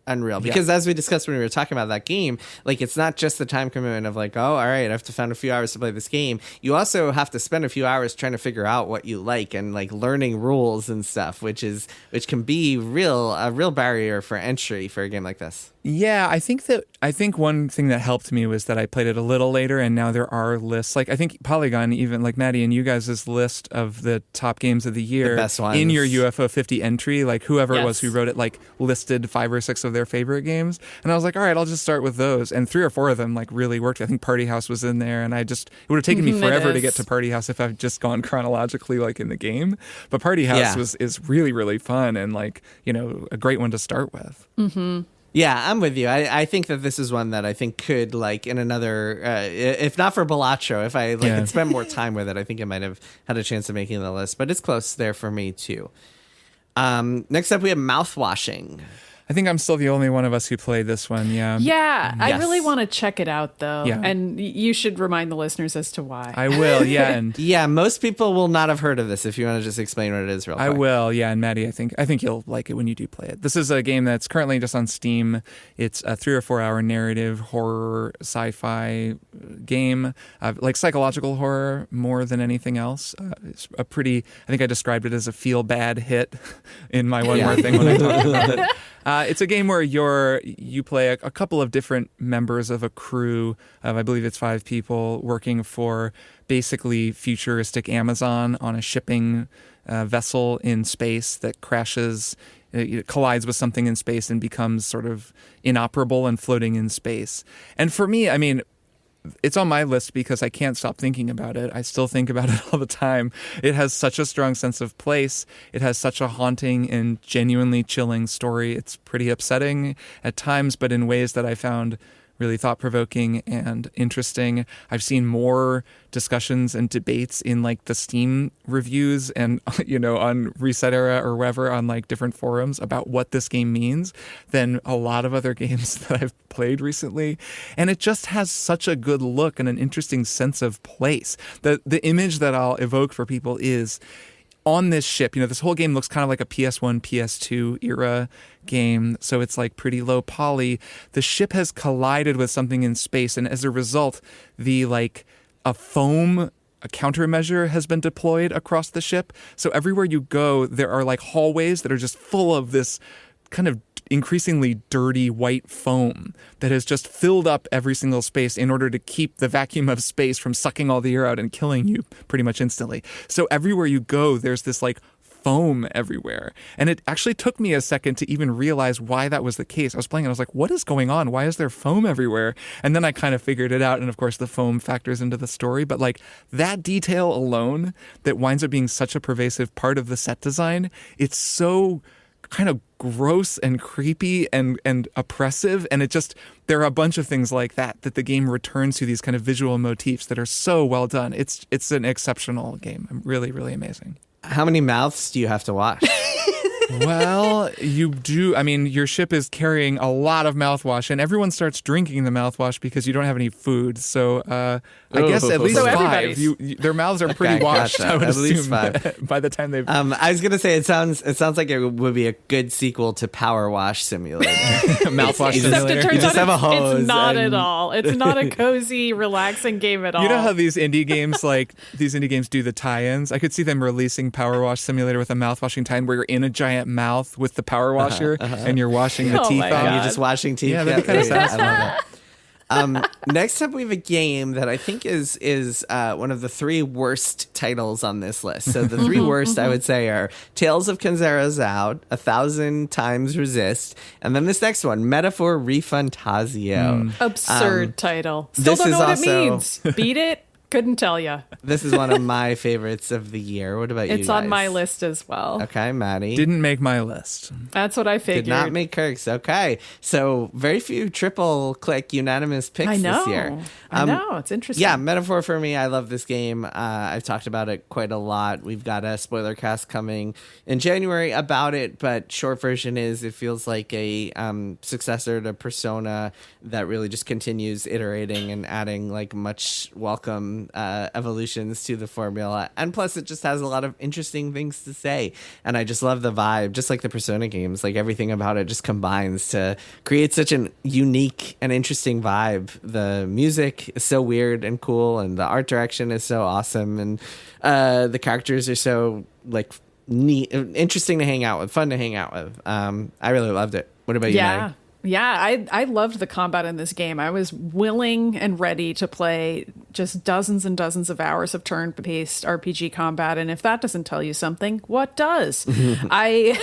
unreal. Because as we discussed when we were talking about that game, it's not just the time commitment of all right, I have to find a few hours to play this game. You also have to spend a few hours trying to figure out what you like and learning rules and stuff, which can be a real barrier for entry for a game like this. Yeah, I think one thing that helped me was that I played it a little later and now there are lists. I think Polygon, even Maddy and you guys' list of the top games of the year, the best ones in your UFO 50 entry, whoever it was who wrote it listed 5 or 6 of their favorite games. And I was like, all right, I'll just start with those. And 3 or 4 of them really worked. I think Party House was in there and it would have taken me forever to get to Party House if I've just gone chronologically in the game. But Party House is really, really fun and a great one to start with. Mm-hmm. Yeah, I'm with you. I think that this is one that I think could, in another, if not for Balatro, if I had spent more time with it, I think it might have had a chance of making the list. But it's close there for me, too. Next up, we have Mouthwashing. I think I'm still the only one of us who played this one. Yeah. Yeah, I Yes. really want to check it out, though. Yeah. And you should remind the listeners as to why. I will. Yeah. And Yeah, most people will not have heard of this. If you want to just explain what it is real quick. I will. Yeah. And Maddy, I think you'll like it when you do play it. This is a game that's currently just on Steam. It's a 3 or 4 hour narrative horror sci-fi game, like psychological horror more than anything else. It's a pretty, I think I described it as a feel bad hit in my one more thing when I talked about it. It's a game where you play a couple of different members of a crew of, I believe it's 5 people, working for basically futuristic Amazon on a shipping vessel in space that crashes, it collides with something in space and becomes sort of inoperable and floating in space. And for me, I mean, it's on my list because I can't stop thinking about it. I still think about it all the time. It has such a strong sense of place. It has such a haunting and genuinely chilling story. It's pretty upsetting at times, but in ways that I found really thought-provoking and interesting. I've seen more discussions and debates in like the Steam reviews and, on Reset Era or wherever on like different forums about what this game means than a lot of other games that I've played recently. And it just has such a good look and an interesting sense of place. The image that I'll evoke for people is on this ship. This whole game looks kind of like a PS1, PS2 era game, so it's like pretty low poly. The ship has collided with something in space, and as a result, a countermeasure has been deployed across the ship. So everywhere you go, there are like hallways that are just full of this kind of increasingly dirty white foam that has just filled up every single space in order to keep the vacuum of space from sucking all the air out and killing you pretty much instantly. So everywhere you go, there's this like foam everywhere. And it actually took me a second to even realize why that was the case. I was playing and I was like, what is going on? Why is there foam everywhere? And then I kind of figured it out. And of course the foam factors into the story, but like that detail alone that winds up being such a pervasive part of the set design, it's so kind of gross and creepy and oppressive, and there are a bunch of things like that the game returns to, these kind of visual motifs that are so well done. It's an exceptional game. Really, really amazing. How many mouths do you have to wash? Well, you do. I mean, your ship is carrying a lot of mouthwash, and everyone starts drinking the mouthwash because you don't have any food. So I guess at least So 5. Their mouths are pretty washed. Gotcha. I would At assume least 5. by the time they've. I was gonna say it sounds like it would be a good sequel to Power Wash Simulator. Mouthwash Except simulator. Except it turns just have a out hose it's not and- at all. It's not a cozy, relaxing game at all. You know how these indie games do the tie-ins? I could see them releasing Power Wash Simulator with a mouthwashing tie-in where you're in a giant mouth with the power washer and you're washing the Oh teeth my off. And God. you're just washing teeth. Yeah, that'd be kinda I love it. Next up, we have a game that I think is one of the 3 worst titles on this list. So the 3 worst, I would say, are Tales of Kenzera's Out, 1,000 Times Resist, and then this next one, Metaphor ReFantazio. Absurd title. Still this don't know is what also- it means. Beat it? Couldn't tell you. This is one of my favorites of the year. What about you It's guys? on my list as well. Okay, Maddie. Didn't make my list. That's what I figured. Did not make Kirk's. Okay. So very few triple click unanimous picks I know. this year. I know. It's interesting. Yeah, Metaphor for me. I love this game. I've talked about it quite a lot. We've got a spoiler cast coming in January about it, but short version is it feels like a successor to Persona that really just continues iterating and adding like much welcome evolutions to the formula. And plus it just has a lot of interesting things to say. And I just love the vibe, just like the Persona games. Like everything about it just combines to create such an unique and interesting vibe. The music is so weird and cool, and the art direction is so awesome, and the characters are so like neat, interesting to hang out with, fun to hang out with. I really loved it. What about you, Maddy? Yeah, I loved the combat in this game. I was willing and ready to play just dozens and dozens of hours of turn-based RPG combat, and if that doesn't tell you something, what does? I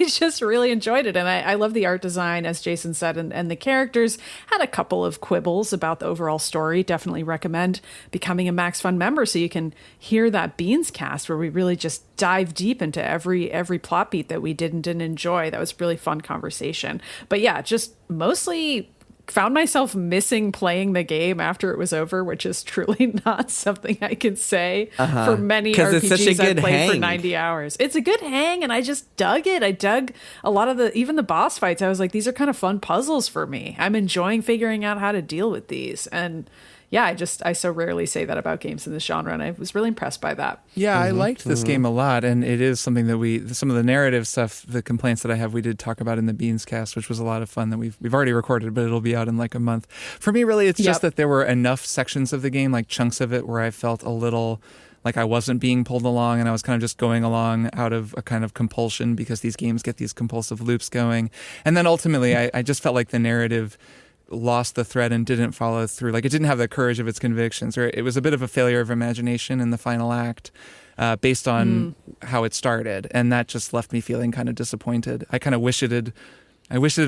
just really enjoyed it, and I love the art design, as Jason said, and the characters. Had a couple of quibbles about the overall story. Definitely recommend becoming a Max Fun member so you can hear that Beans cast where we really just dive deep into every plot beat that we did and didn't enjoy. That was really fun conversation. But yeah, just mostly found myself missing playing the game after it was over, which is truly not something I can say for many RPGs I've played for 90 hours. It's a good hang, and I just dug it. I dug a lot of even the boss fights. I was like, these are kind of fun puzzles for me. I'm enjoying figuring out how to deal with these. And yeah, I so rarely say that about games in this genre, and I was really impressed by that. Yeah, I liked this game a lot, and it is something that some of the narrative stuff, the complaints that I have, we did talk about in the Beans cast, which was a lot of fun that we've already recorded, but it'll be out in like a month. For me, really, it's just that there were enough sections of the game, like chunks of it, where I felt a little like I wasn't being pulled along, and I was kind of just going along out of a kind of compulsion, because these games get these compulsive loops going. And then ultimately, I just felt like the narrative lost the thread and didn't follow through. Like, it didn't have the courage of its convictions, or it was a bit of a failure of imagination in the final act, based on how it started, and that just left me feeling kind of disappointed. I kind of wish it had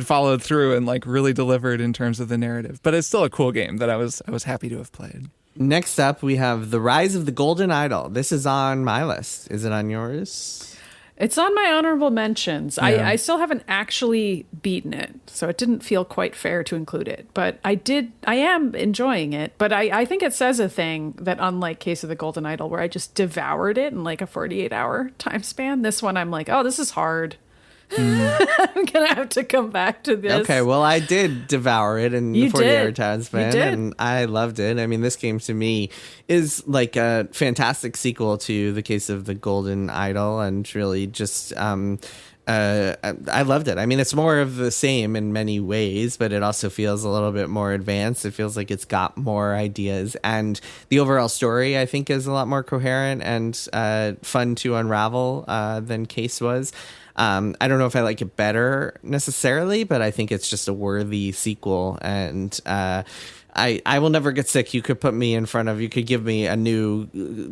followed through and like really delivered in terms of the narrative. But it's still a cool game that I was happy to have played. Next up, we have The Rise of the Golden Idol. This is on my list. Is it on yours? It's on my honorable mentions. Yeah. I still haven't actually beaten it, so it didn't feel quite fair to include it. But I am enjoying it. But I think it says a thing that, unlike Case of the Golden Idol, where I just devoured it in like a 48-hour time span, this one I'm like, oh, this is hard. I'm going to have to come back to this. Okay, well, I did devour it in the 48-hour time span, and I loved it. I mean, this game to me is like a fantastic sequel to The Case of the Golden Idol, and really just I loved it. I mean, it's more of the same in many ways, but it also feels a little bit more advanced. It feels like it's got more ideas, and the overall story, I think, is a lot more coherent and fun to unravel than Case was. I don't know if I like it better necessarily, but I think it's just a worthy sequel, and I will never get sick. You could put me in front of, you could give me a new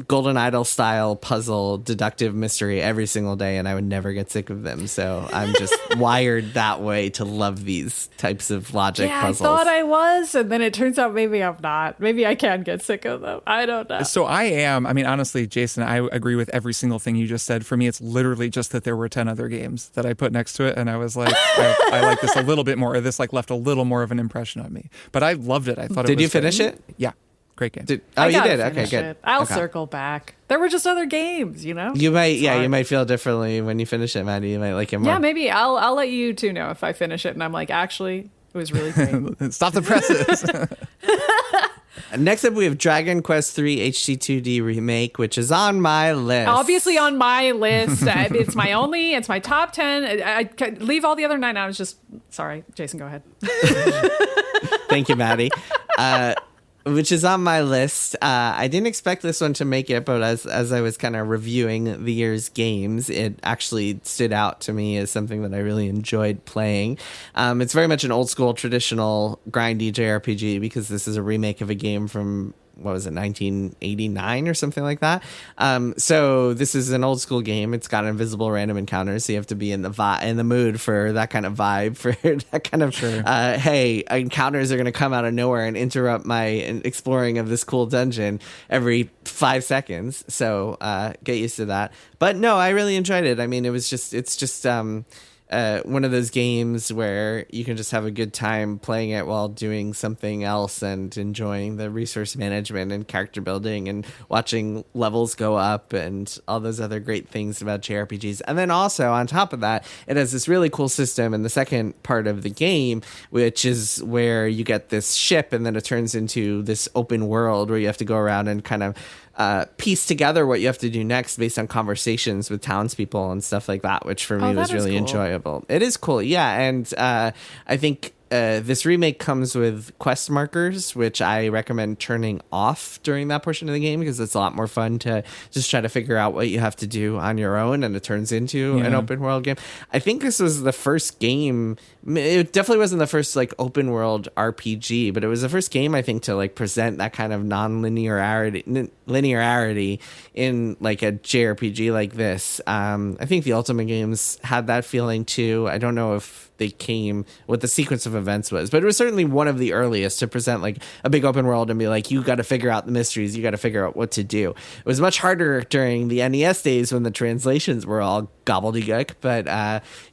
Golden Idol style puzzle deductive mystery every single day, and I would never get sick of them. So I'm just wired that way to love these types of logic puzzles. I thought I was, and then it turns out maybe I'm not. Maybe I can get sick of them. I don't know. So I am. I mean, honestly, Jason, I agree with every single thing you just said. For me, it's literally just that there were 10 other games that I put next to it, and I was like, I like this a little bit more, or this like left a little more of an impression on me. But I loved it. I thought Did you finish it? Yeah. Great game. You did? Okay, good. I'll circle back. There were just other games, you know? You might feel differently when you finish it, Maddy. You might like it more. Yeah, maybe. I'll let you two know if I finish it and I'm like, actually, it was really great. Stop the presses. Next up, we have Dragon Quest III HD2D Remake, which is on my list. Obviously on my list. It's my top 10. I leave all the other 9 out. I was just, sorry, Jason, go ahead. Thank you, Maddy. Which is on my list. I didn't expect this one to make it, but as I was kind of reviewing the year's games, it actually stood out to me as something that I really enjoyed playing. It's very much an old school, traditional, grindy JRPG, because this is a remake of a game from, 1989 or something like that. So this is an old school game. It's got invisible random encounters, so you have to be in the mood for that kind of vibe, for that kind of hey, encounters are going to come out of nowhere and interrupt my exploring of this cool dungeon every 5 seconds. So get used to that. But no, I really enjoyed it. I mean, it's just one of those games where you can just have a good time playing it while doing something else and enjoying the resource management and character building and watching levels go up and all those other great things about JRPGs. And then also on top of that, it has this really cool system in the second part of the game, which is where you get this ship and then it turns into this open world where you have to go around and kind of piece together what you have to do next based on conversations with townspeople and stuff like that, which for me was really enjoyable. It is cool, yeah, and I think this remake comes with quest markers, which I recommend turning off during that portion of the game because it's a lot more fun to just try to figure out what you have to do on your own, and it turns into an open world game. I think this was the first game. It definitely wasn't the first like open world RPG, but it was the first game I think to like present that kind of linearity in like a JRPG like this. I think the Ultimate games had that feeling too. I don't know if they came, what the sequence of events was. But it was certainly one of the earliest to present like a big open world and be like, you got to figure out the mysteries, you got to figure out what to do. It was much harder during the NES days when the translations were all gobbledygook, but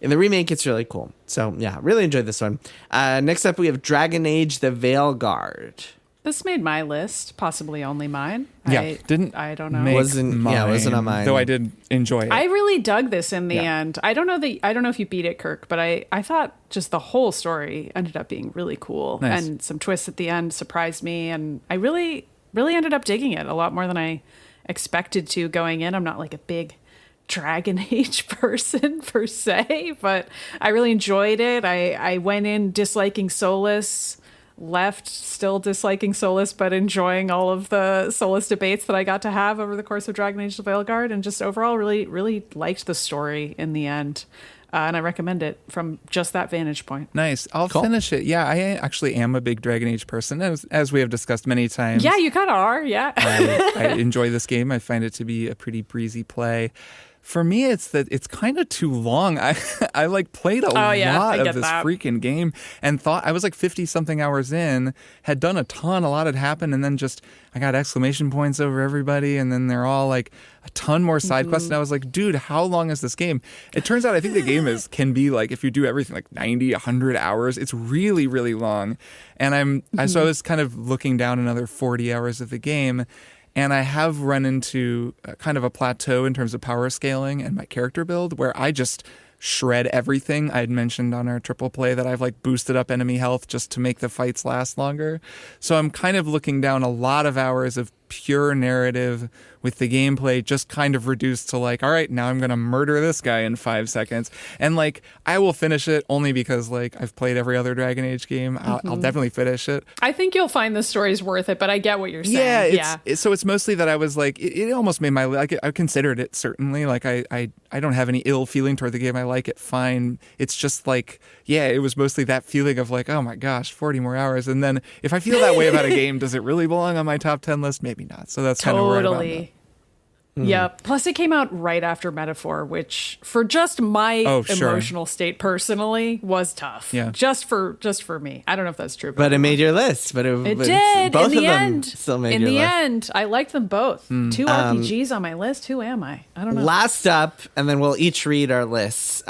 in the remake, it's really cool. So yeah, really enjoyed this one. Next up, we have Dragon Age: The Veilguard. This made my list, possibly only mine. Yeah, I don't know. Make wasn't on mine. Though I did enjoy it. I really dug this in the end. I don't know if you beat it, Kirk, but I thought just the whole story ended up being really cool. Nice. And some twists at the end surprised me, and I really, really ended up digging it a lot more than I expected to going in. I'm not like a big Dragon Age person per se, but I really enjoyed it. I went in disliking Solus, left still disliking Solus, but enjoying all of the Solus debates that I got to have over the course of Dragon Age: The Veilguard, and just overall really, really liked the story in the end. And I recommend it from just that vantage point. Nice. I'll finish it. Yeah, I actually am a big Dragon Age person, as we have discussed many times. Yeah, you kind of are, yeah. I enjoy this game. I find it to be a pretty breezy play. For me, it's that it's kind of too long. I like played a lot of this freaking game and thought I was like 50 something hours in, had done a lot had happened, and then just I got exclamation points over everybody, and then they're all like a ton more side quests, and I was like, dude, how long is this game? It turns out I think the game can be like, if you do everything, like 90, 100 hours. It's really, really long. And so I was kind of looking down another 40 hours of the game. And I have run into kind of a plateau in terms of power scaling and my character build where I just shred everything. I had mentioned on our triple play that I've like boosted up enemy health just to make the fights last longer. So I'm kind of looking down a lot of hours of pure narrative with the gameplay just kind of reduced to like, all right, now I'm going to murder this guy in 5 seconds. And like, I will finish it only because like I've played every other Dragon Age game. I'll definitely finish it. I think you'll find the story's worth it, but I get what you're saying. So it's mostly that I was like, it almost made my, like, I considered it certainly. Like I don't have any ill feeling toward the game. I like it fine. It's just like, yeah, it was mostly that feeling of like, oh my gosh, 40 more hours. And then if I feel that way about a game, does it really belong on my top 10 list? Maybe not. So that's kind of where I'm at. Yeah. Plus, it came out right after Metaphor, which for just my emotional state personally was tough. Yeah. Just for me. I don't know if that's true, but it made your list. But it did. Both in the of them end, still made in your the list. end, I liked them both. 2 RPGs on my list. Who am I? I don't know. Last up, and then we'll each read our lists.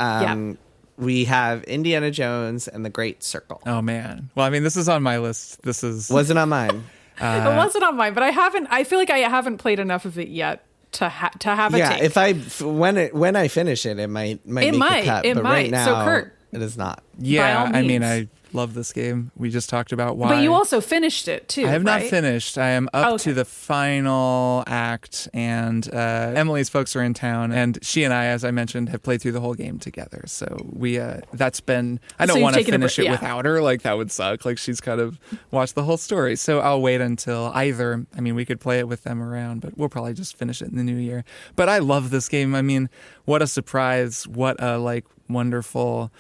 We have Indiana Jones and the Great Circle. Oh man. Well, I mean, this is on my list. Wasn't on mine. It wasn't on mine, but I feel like I haven't played enough of it yet to have a take. If when I finish it, it might make the cut. But right now, so Kirk, it is not. Yeah, I mean, I love this game. We just talked about why. But you also finished it too. I have right? not finished. I am up to the final act, and Emily's folks are in town, and she and I, as I mentioned, have played through the whole game together. So we that's been. I don't want to finish it without her. Like that would suck. Like she's kind of watched the whole story. So I'll wait until either. I mean, we could play it with them around, but we'll probably just finish it in the new year. But I love this game. I mean, what a surprise! What a like wonderful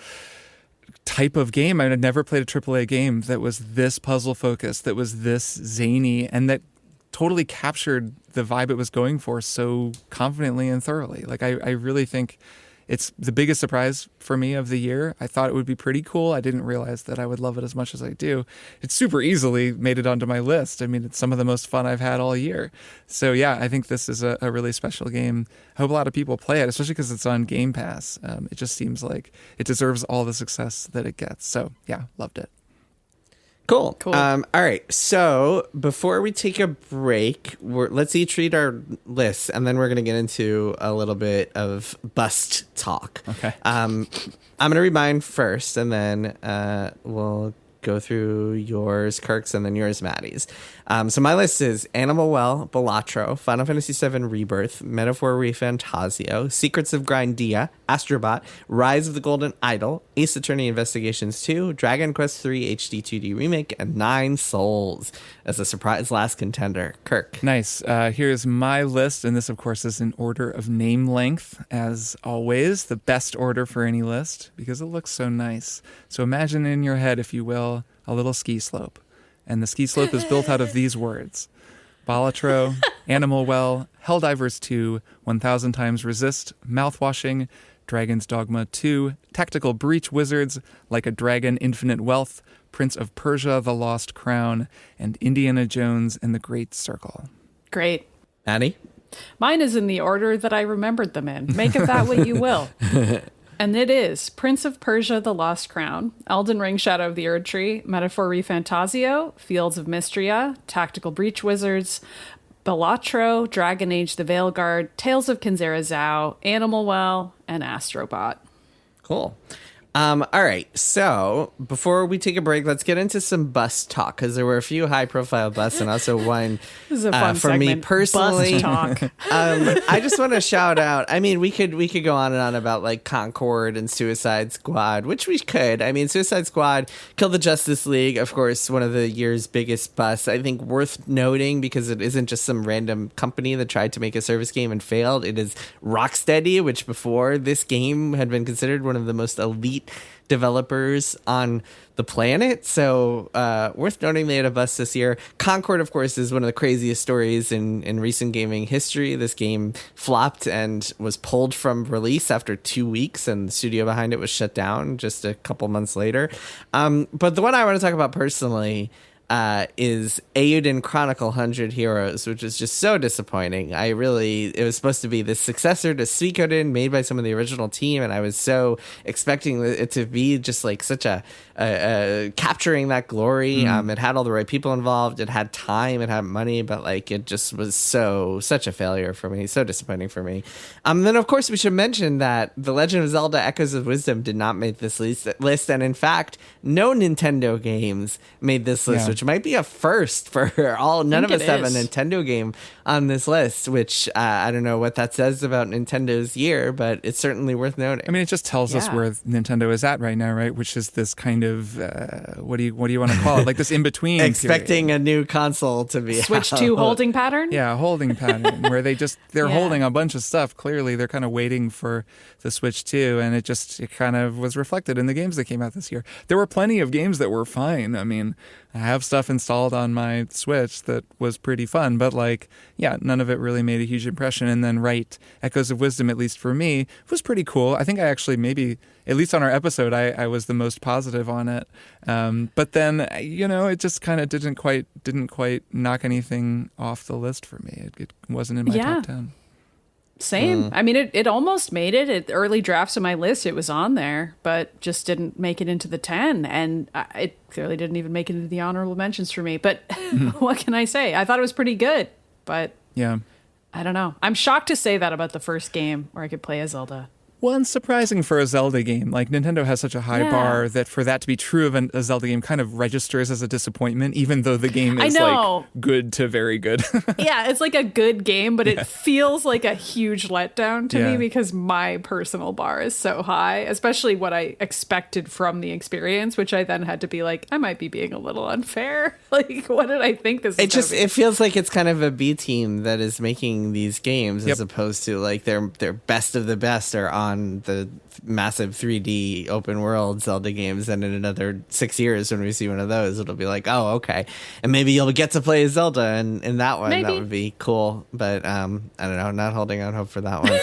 type of game. I'd never played a AAA game that was this puzzle focused, that was this zany, and that totally captured the vibe it was going for so confidently and thoroughly. Like I really think it's the biggest surprise for me of the year. I thought it would be pretty cool. I didn't realize that I would love it as much as I do. It super easily made it onto my list. I mean, it's some of the most fun I've had all year. So yeah, I think this is a really special game. I hope a lot of people play it, especially because it's on Game Pass. It just seems like it deserves all the success that it gets. So yeah, loved it. Cool. All right. So before we take a break, let's each read our lists, and then we're going to get into a little bit of bust talk. Okay. I'm going to read mine first, and then we'll go through yours, Kirk's, and then yours, Maddy's. So my list is Animal Well, Balatro, Final Fantasy VII Rebirth, Metaphor ReFantazio, Secrets of Grindea, Astro Bot, Rise of the Golden Idol, Ace Attorney Investigations 2, Dragon Quest III HD 2D Remake, and 9 Souls as a surprise last contender. Kirk. Nice. Here's my list, and this, of course, is in order of name length, as always, the best order for any list, because it looks so nice. So imagine in your head, if you will, a little ski slope. And the ski slope is built out of these words: Balatro, Animal Well, Helldivers 2, 1000 Times Resist, Mouthwashing, Dragon's Dogma 2, Tactical Breach Wizards, Like a Dragon, Infinite Wealth, Prince of Persia, The Lost Crown, and Indiana Jones and the Great Circle. Great. Maddy? Mine is in the order that I remembered them in. Make of that what you will. And it is Prince of Persia, The Lost Crown, Elden Ring, Shadow of the Erdtree, Metaphor ReFantazio, Fields of Mistria, Tactical Breach Wizards, Balatro, Dragon Age, The Veilguard, Tales of Kenzera Zhao, Animal Well, and Astro Bot. Cool. All right. So before we take a break, let's get into some bus talk, because there were a few high-profile busts and also one This is a fun for segment. me personally. Bus talk. I just want to shout out. I mean, we could go on and on about like Concord and Suicide Squad, which we could. I mean, Suicide Squad, Kill the Justice League, of course, one of the year's biggest busts. I think worth noting because it isn't just some random company that tried to make a service game and failed. It is Rocksteady, which before this game had been considered one of the most elite developers on the planet. So worth noting they had a bust this year. Concord, of course, is one of the craziest stories in recent gaming history. This game flopped and was pulled from release after 2 weeks, and the studio behind it was shut down just a couple months later. But the one I want to talk about personally is Eiyuden Chronicle 100 Heroes, which is just so disappointing. It was supposed to be the successor to Suikoden, made by some of the original team, and I was so expecting it to be just like such a capturing that glory. It had all the right people involved, it had time, it had money, but like it just was such a failure for me, so disappointing for me. Then of course we should mention that The Legend of Zelda Echoes of Wisdom did not make this list, and in fact no Nintendo games made this list, which might be a first for none of us have a Nintendo game on this list, which I don't know what that says about Nintendo's year, but it's certainly worth noting. I mean, it just tells us where Nintendo is at right now, right? Which is this kind of what do you want to call it? Like this in between, expecting period. A new console to be Switch out. 2 holding pattern. Yeah, holding pattern where they're holding a bunch of stuff. Clearly, they're kind of waiting for the Switch 2, and it kind of was reflected in the games that came out this year. There were plenty of games that were fine. I mean, I have stuff installed on my Switch that was pretty fun, but none of it really made a huge impression. And then Echoes of Wisdom, at least for me, was pretty cool. I think I actually maybe, at least on our episode, I was the most positive on it. But then, it just kind of didn't quite knock anything off the list for me. It wasn't in my top 10. Same. I mean, it almost made it. Early drafts of my list, it was on there, but just didn't make it into the 10. And it clearly didn't even make it into the honorable mentions for me. But what can I say? I thought it was pretty good, but I don't know. I'm shocked to say that about the first game where I could play as Zelda. Well, and surprising for a Zelda game. Like, Nintendo has such a high bar that for that to be true of a Zelda game kind of registers as a disappointment, even though the game is like good to very good. Yeah, it's like a good game, but it feels like a huge letdown to me because my personal bar is so high, especially what I expected from the experience, which I then had to be like, I might be being a little unfair. Like, what did I think this was? It feels like it's kind of a B team that is making these games as opposed to like their best of the best are on the massive 3D open world Zelda games, and in another 6 years when we see one of those, it'll be like, oh, okay, and maybe you'll get to play Zelda and in that one. Maybe. That would be cool, but I don't know, not holding out hope for that one.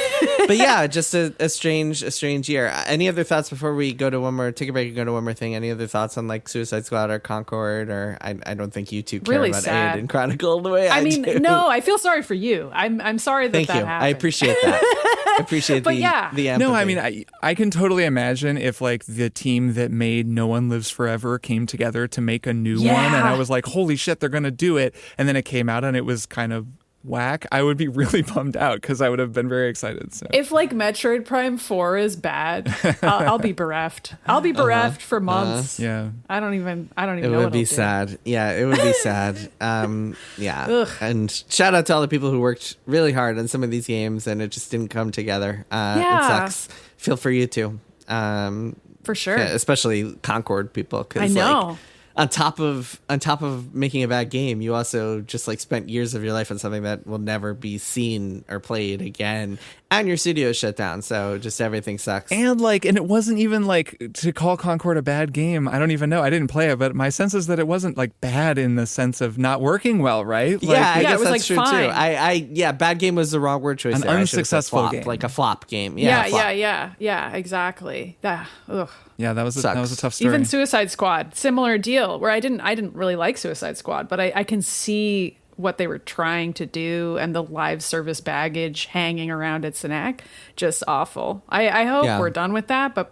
But yeah, just a strange year. Any other thoughts before we go to take a break and go to one more thing? Any other thoughts on like Suicide Squad or Concord? Or I don't think you two care really about sad. Eiyuden Chronicle the way I do. No, I feel sorry for you. I'm sorry that Thank you. happened. I appreciate that. I appreciate the empathy. No, I mean, I can totally imagine if like the team that made No One Lives Forever came together to make a new one, and I was like, holy shit, they're gonna do it, and then it came out and it was kind of whack, I would be really bummed out because I would have been very excited. So if like Metroid Prime 4 is bad, I'll be bereft. I'll be bereft for months. Yeah, I don't even it know. Would be sad. Yeah, it would be sad. Yeah. Ugh. And shout out to all the people who worked really hard on some of these games and it just didn't come together. It sucks. Feel for you too. For sure. Especially Concord people. I know. on top of making a bad game, you also just like spent years of your life on something that will never be seen or played again, and your studio shut down, so just everything sucks. And it wasn't even like, to call Concord a bad game, I don't even know, I didn't play it, but my sense is that it wasn't like bad in the sense of not working well, right? I guess it was that's like true fine. too. Bad game was the wrong word choice. An there. unsuccessful flop, game, like a flop game. Yeah, exactly. Ugh. Yeah, that was a tough story. Even Suicide Squad, similar deal, where I didn't really like Suicide Squad, but I can see what they were trying to do, and the live service baggage hanging around its neck, just awful. I hope we're done with that, but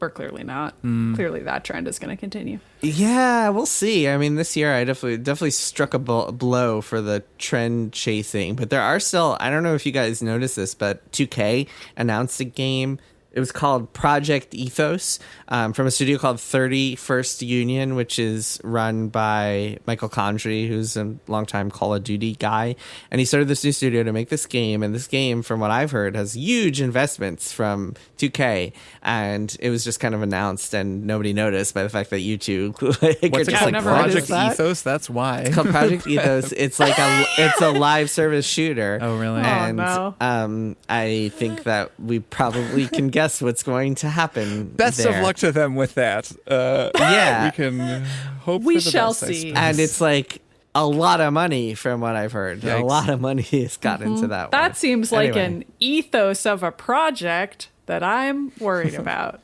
we're clearly not. Clearly that trend is going to continue. Yeah, we'll see. I mean, this year I definitely struck a blow for the trend chasing, but there are still, I don't know if you guys noticed this, but 2K announced a game. It was called Project Ethos, from a studio called 31st Union, which is run by Michael Condrey, who's a longtime Call of Duty guy. And he started this new studio to make this game. And this game, from what I've heard, has huge investments from 2K. And it was just kind of announced, and nobody noticed by the fact that you two What's it called? Project Ethos? That's why. It's called Project Ethos. It's like it's a live service shooter. Oh, really? And no. I think that we probably can guess what's going to happen. Best there. of luck to them with that. We can hope We for the shall best, see. And it's like a lot of money from what I've heard. Yikes. A lot of money has got into that one. That seems like Anyway. an ethos of a project that I'm worried about.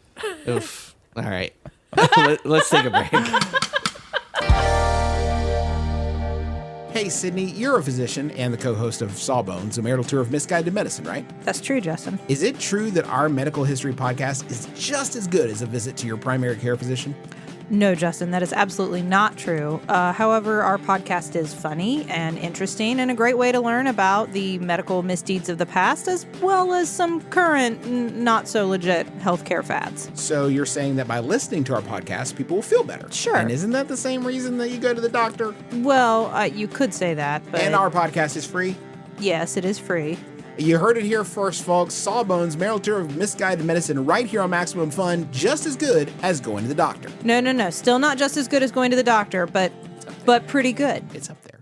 Oof. All right. Let's take a break. Hey, Sydney, you're a physician and the co-host of Sawbones, a marital tour of misguided medicine, right? That's true, Justin. Is it true that our medical history podcast is just as good as a visit to your primary care physician? No, Justin, that is absolutely not true. However, our podcast is funny and interesting and a great way to learn about the medical misdeeds of the past, as well as some current, not so legit healthcare fads. So you're saying that by listening to our podcast, people will feel better? Sure. And isn't that the same reason that you go to the doctor? Well, you could say that, but... And our podcast is free? Yes, it is free. You heard it here first, folks. Sawbones, marital tour of misguided medicine right here on Maximum Fun, just as good as going to the doctor. No. Still not just as good as going to the doctor, but pretty good. It's up there.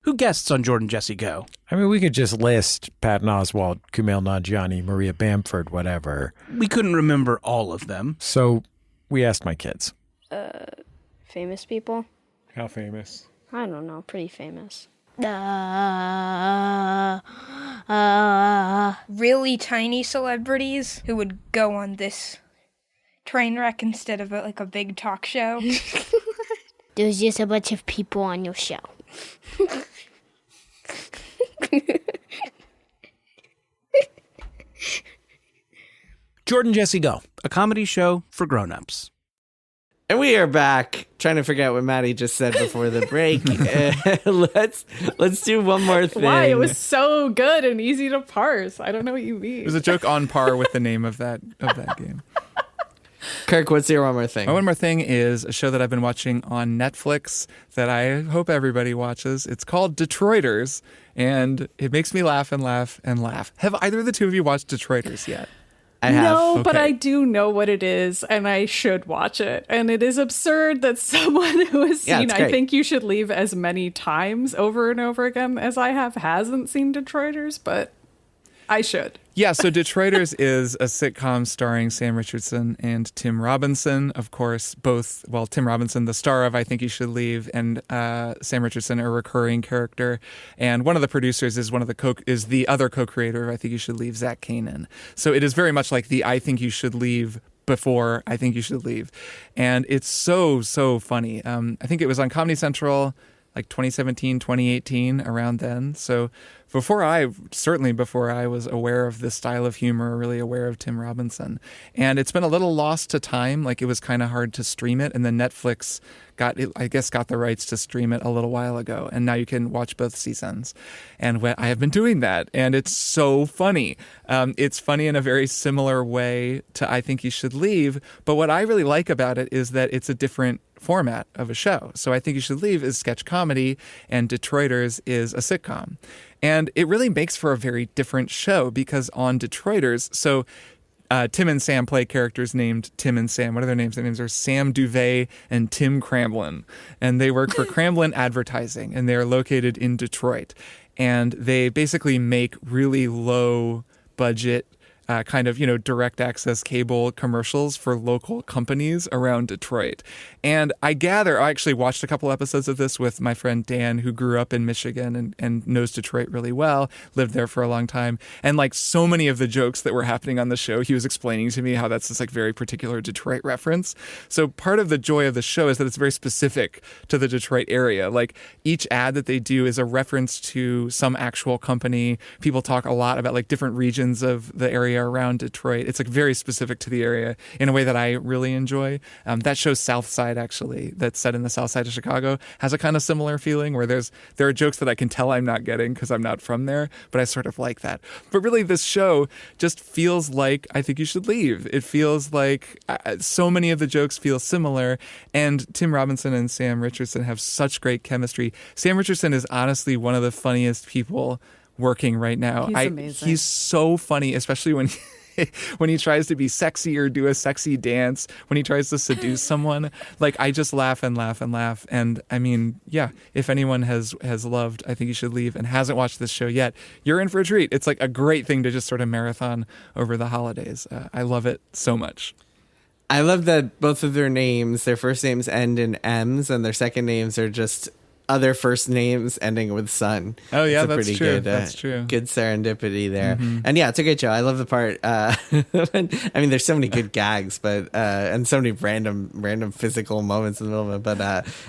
Who guests on Jordan Jesse Go? I mean, we could just list Patton Oswalt, Kumail Nanjiani, Maria Bamford, whatever. We couldn't remember all of them. So we asked my kids. Famous people? How famous? I don't know, pretty famous. Really tiny celebrities who would go on this train wreck instead of a big talk show. There's just a bunch of people on your show. Jordan Jesse Go, a comedy show for grown-ups. And we are back, trying to figure out what Maddy just said before the break. Let's do one more thing. Why? It was so good and easy to parse. I don't know what you mean. It was a joke on par with the name of that game. Kirk, what's your one more thing? My one more thing is a show that I've been watching on Netflix that I hope everybody watches. It's called Detroiters, and it makes me laugh and laugh and laugh. Have either of the two of you watched Detroiters yet? I have. No, but Okay. I do know what it is, and I should watch it. And it is absurd that someone who has Yeah, seen it's great. I Think You Should Leave as many times over and over again as I have hasn't seen Detroiters, but I should. Yeah, so Detroiters is a sitcom starring Sam Richardson and Tim Robinson, of course, Tim Robinson, the star of I Think You Should Leave, and Sam Richardson, a recurring character. And one of the producers is the other co-creator of I Think You Should Leave, Zach Kanan. So it is very much like the I Think You Should Leave before I Think You Should Leave. And it's so, so funny. I think it was on Comedy Central like 2017, 2018, around then. So before I was aware of this style of humor, really aware of Tim Robinson. And it's been a little lost to time. Like, it was kind of hard to stream it. And then Netflix got the rights to stream it a little while ago. And now you can watch both seasons. And I have been doing that. And it's so funny. It's funny in a very similar way to I Think You Should Leave. But what I really like about it is that it's a different format of a show. So I Think You Should Leave is sketch comedy, and Detroiters is a sitcom. And it really makes for a very different show, because on Detroiters, so Tim and Sam play characters named Tim and Sam. What are their names? Their names are Sam Duvet and Tim Cramblin. And they work for Cramblin Advertising, and they are located in Detroit. And they basically make really low budget kind of, direct access cable commercials for local companies around Detroit. And I actually watched a couple episodes of this with my friend Dan, who grew up in Michigan and knows Detroit really well, lived there for a long time. And like so many of the jokes that were happening on the show, he was explaining to me how that's this like very particular Detroit reference. So part of the joy of the show is that it's very specific to the Detroit area. Like each ad that they do is a reference to some actual company. People talk a lot about like different regions of the area around Detroit. It's like very specific to the area in a way that I really enjoy. That show South Side, actually, that's set in the South Side of Chicago, has a kind of similar feeling where there are jokes that I can tell I'm not getting because I'm not from there, but I sort of like that. But really, this show just feels like I think you should leave. It feels like so many of the jokes feel similar, and Tim Robinson and Sam Richardson have such great chemistry. Sam Richardson is honestly one of the funniest people working right now. He's amazing. He's so funny, especially when when he tries to be sexy or do a sexy dance, when he tries to seduce someone. Like, I just laugh and laugh and laugh. And I mean, yeah, if anyone has loved I Think You Should Leave and hasn't watched this show yet, you're in for a treat. It's like a great thing to just sort of marathon over the holidays. I love it so much. I love that both of their names, their first names end in M's and their second names are just other first names ending with son. Oh yeah, it's a that's pretty true. Good, that's true. Good serendipity there. And yeah, it's a great show. I love the part. I mean, there's so many good gags, but and so many random physical moments in the middle of it.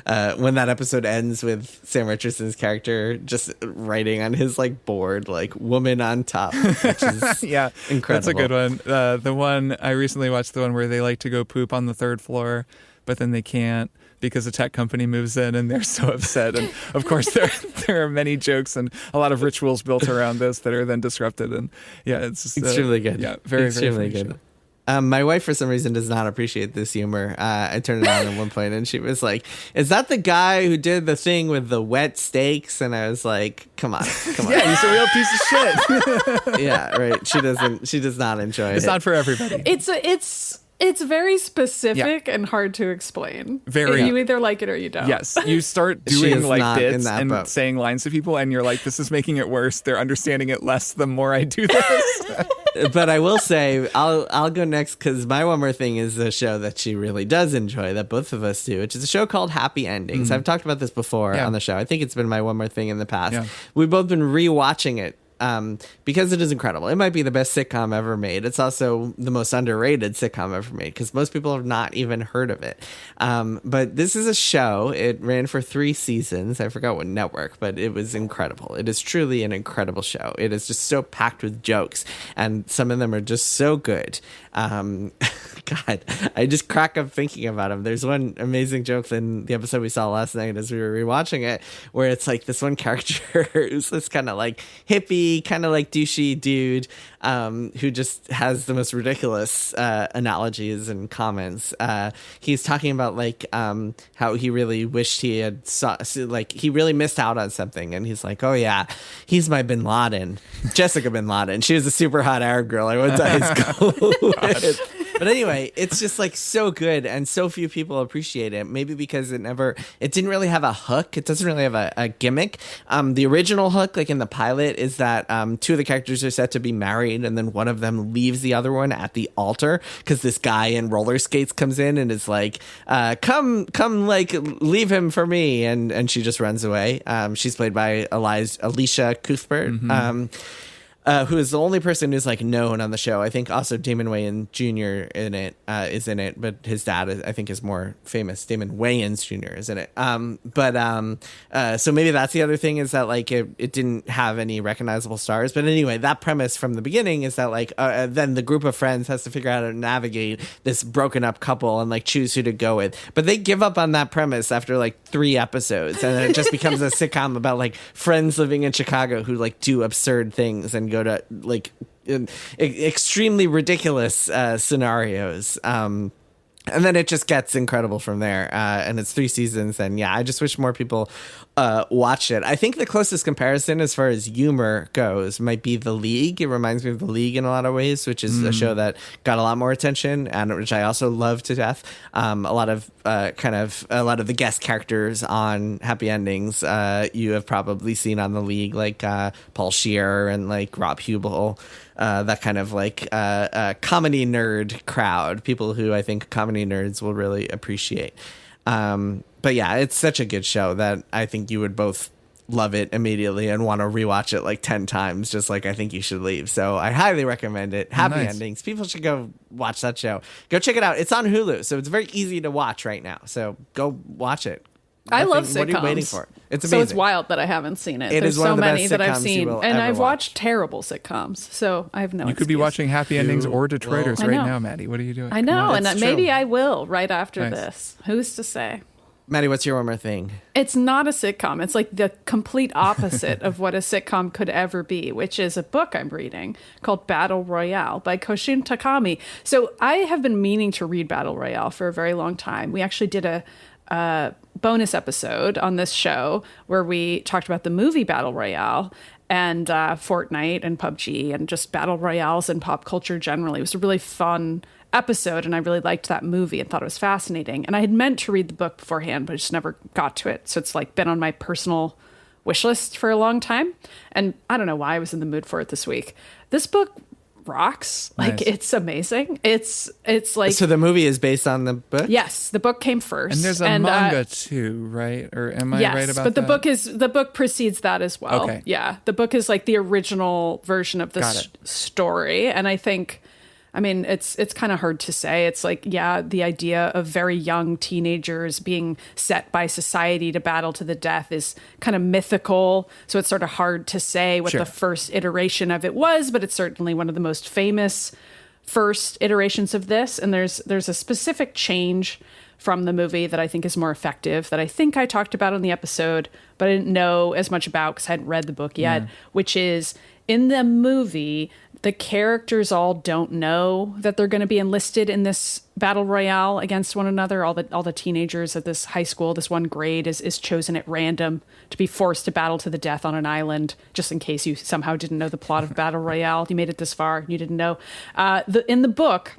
But when that episode ends with Sam Richardson's character just writing on his like board, like "woman on top," which is yeah, incredible. That's a good one. The one I recently watched, the one where they like to go poop on the third floor, but then they can't because a tech company moves in and they're so upset. And of course, there are many jokes and a lot of rituals built around this that are then disrupted. And yeah, it's just, extremely good. Yeah, very, extremely very good. My wife, for some reason, does not appreciate this humor. I turned it on at one point and she was like, "Is that the guy who did the thing with the wet steaks?" And I was like, come on. Yeah, he's a real piece of shit. Yeah, right. She does not enjoy it. It's not for everybody. It's very specific and hard to explain. You either like it or you don't. Yes, you start doing like bits and boat. saying lines to people, and you're like, "This is making it worse." They're understanding it less the more I do this. But I will say, I'll go next because my one more thing is a show that she really does enjoy, that both of us do, which is a show called Happy Endings. I've talked about this before on the show. I think it's been my one more thing in the past. Yeah. We've both been rewatching it. Because it is incredible. It might be the best sitcom ever made. It's also the most underrated sitcom ever made because most people have not even heard of it. But this is a show. It ran for 3 seasons. I forgot what network, but it was incredible. It is truly an incredible show. It is just so packed with jokes, and some of them are just so good. God, I just crack up thinking about them. There's one amazing joke in the episode we saw last night as we were rewatching it, where it's like this one character who's this kind of like hippie, kind of like douchey dude who just has the most ridiculous analogies and comments. He's talking about like how he really wished he had he really missed out on something, and he's like, "Oh yeah, he's my Bin Laden, Jessica Bin Laden. She was a super hot Arab girl I went to high school with." But anyway, it's just like so good, and so few people appreciate it. Maybe because it didn't really have a hook. It doesn't really have a gimmick. The original hook, like in the pilot, is that 2 of the characters are set to be married, and then one of them leaves the other one at the altar because this guy in roller skates comes in and is like, come, like leave him for me, and she just runs away. She's played by Alicia Cuthbert. Who is the only person who's like known on the show. I think also Damon Wayans Jr. is in it, but his dad I think is more famous. Damon Wayans Jr. is in it. So maybe that's the other thing, is that like it didn't have any recognizable stars. But anyway, that premise from the beginning is that like then the group of friends has to figure out how to navigate this broken up couple and like choose who to go with. But they give up on that premise after like 3 episodes, and then it just becomes a sitcom about like friends living in Chicago who like do absurd things and go to like extremely ridiculous scenarios. And then it just gets incredible from there. And it's 3 seasons. And yeah, I just wish more people watched it. I think the closest comparison as far as humor goes might be The League. It reminds me of The League in a lot of ways, which is a show that got a lot more attention and which I also love to death. A lot of the guest characters on Happy Endings you have probably seen on The League, like Paul Scheer and like Rob Hubel. That kind of like comedy nerd crowd, people who I think comedy nerds will really appreciate. But yeah, it's such a good show that I think you would both love it immediately and want to rewatch it like 10 times, just like I think you should leave. So I highly recommend it. Happy Endings. People should go watch that show. Go check it out. It's on Hulu, so it's very easy to watch right now. So go watch it. I love sitcoms. What are you waiting for? It's amazing. So it's wild that I haven't seen it. It There's is one so of the many best that I've sitcoms seen, you will and ever I've watch. watched terrible sitcoms. So I have no. You could be excuse. watching Happy Endings or Detroiters I right know. now, Maddie. What are you doing? I know, and That's maybe true. I will right after Nice. this. Who's to say? Maddie, what's your one more thing? It's not a sitcom. It's like the complete opposite of what a sitcom could ever be, which is a book I'm reading called Battle Royale by Koshin Takami. So I have been meaning to read Battle Royale for a very long time. We actually did a bonus episode on this show where we talked about the movie Battle Royale and Fortnite and PUBG and just battle royales and pop culture generally. It was a really fun episode, and I really liked that movie and thought it was fascinating. And I had meant to read the book beforehand, but I just never got to it. So it's like been on my personal wish list for a long time. And I don't know why I was in the mood for it this week. This book rocks. Like, Nice. it's amazing. It's like... So the movie is based on the book? Yes, the book came first. And there's a manga too, right? Or am I yes, right about but the that? the book precedes that as well. Okay. Yeah, the book is like the original version of Got this it. story, and I think, I mean, it's kind of hard to say. It's like, yeah, the idea of very young teenagers being set by society to battle to the death is kind of mythical. So it's sort of hard to say what Sure. the first iteration of it was, but it's certainly one of the most famous first iterations of this. And there's a specific change from the movie that I think is more effective, that I think I talked about on the episode, but I didn't know as much about because I hadn't read the book yet, which is in the movie, the characters all don't know that they're going to be enlisted in this battle royale against one another. All the teenagers at this high school, this one grade is chosen at random to be forced to battle to the death on an island, just in case you somehow didn't know the plot of Battle Royale. You made it this far, you didn't know. In the book,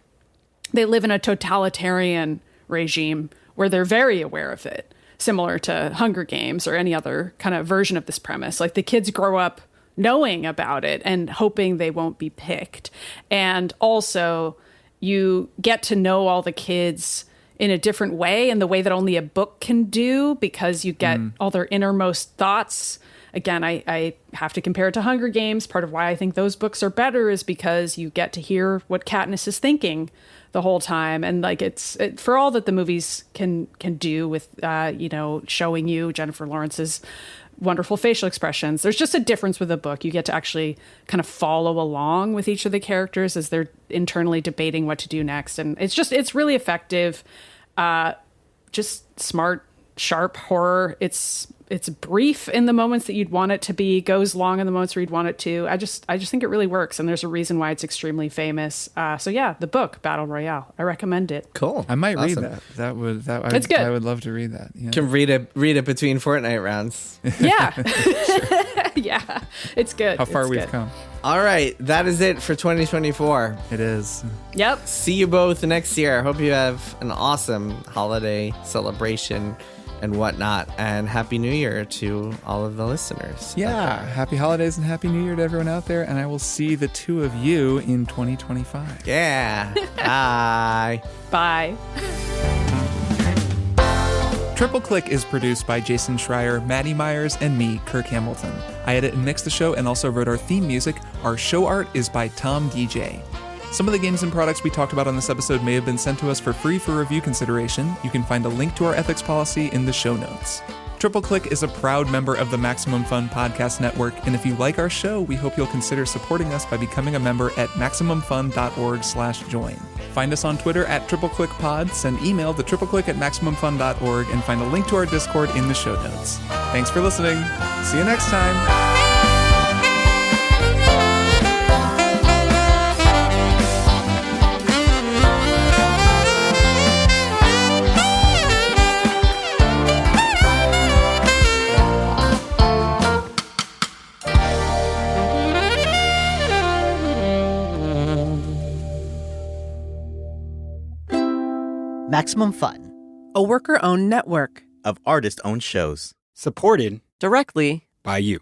they live in a totalitarian regime where they're very aware of it, similar to Hunger Games or any other kind of version of this premise. Like, the kids grow up knowing about it and hoping they won't be picked. And also, you get to know all the kids in a different way, in the way that only a book can do, because you get all their innermost thoughts. Again, I have to compare it to Hunger Games. Part of why I think those books are better is because you get to hear what Katniss is thinking the whole time. And like, for all that the movies can do with, showing you Jennifer Lawrence's wonderful facial expressions, there's just a difference with a book. You get to actually kind of follow along with each of the characters as they're internally debating what to do next. And it's really effective. Just smart, sharp horror. It's brief in the moments that you'd want it to be, goes long in the moments where you'd want it to. I just think it really works, and there's a reason why it's extremely famous. So yeah, the book Battle Royale, I recommend it. Cool. I might read Awesome. that. It's good. I would love to read that. Yeah. Can read it between Fortnite rounds. Yeah. Yeah, it's good. How far It's we've good. come. All right, that is it for 2024. It is. Yep. See you both next year. I hope you have an awesome holiday celebration and whatnot. And Happy New Year to all of the listeners. Yeah. Happy holidays and Happy New Year to everyone out there. And I will see the two of you in 2025. Yeah. Bye. Bye. Triple Click is produced by Jason Schreier, Maddie Myers, and me, Kirk Hamilton. I edit and mix the show and also wrote our theme music. Our show art is by Tom DJ. Some of the games and products we talked about on this episode may have been sent to us for free for review consideration. You can find a link to our ethics policy in the show notes. Triple Click is a proud member of the Maximum Fun Podcast Network, and if you like our show, we hope you'll consider supporting us by becoming a member at MaximumFun.org/join. Find us on Twitter at TripleClickPod, send email to tripleclick@MaximumFun.org, and find a link to our Discord in the show notes. Thanks for listening. See you next time. Maximum Fun, a worker-owned network of artist-owned shows. Supported directly by you.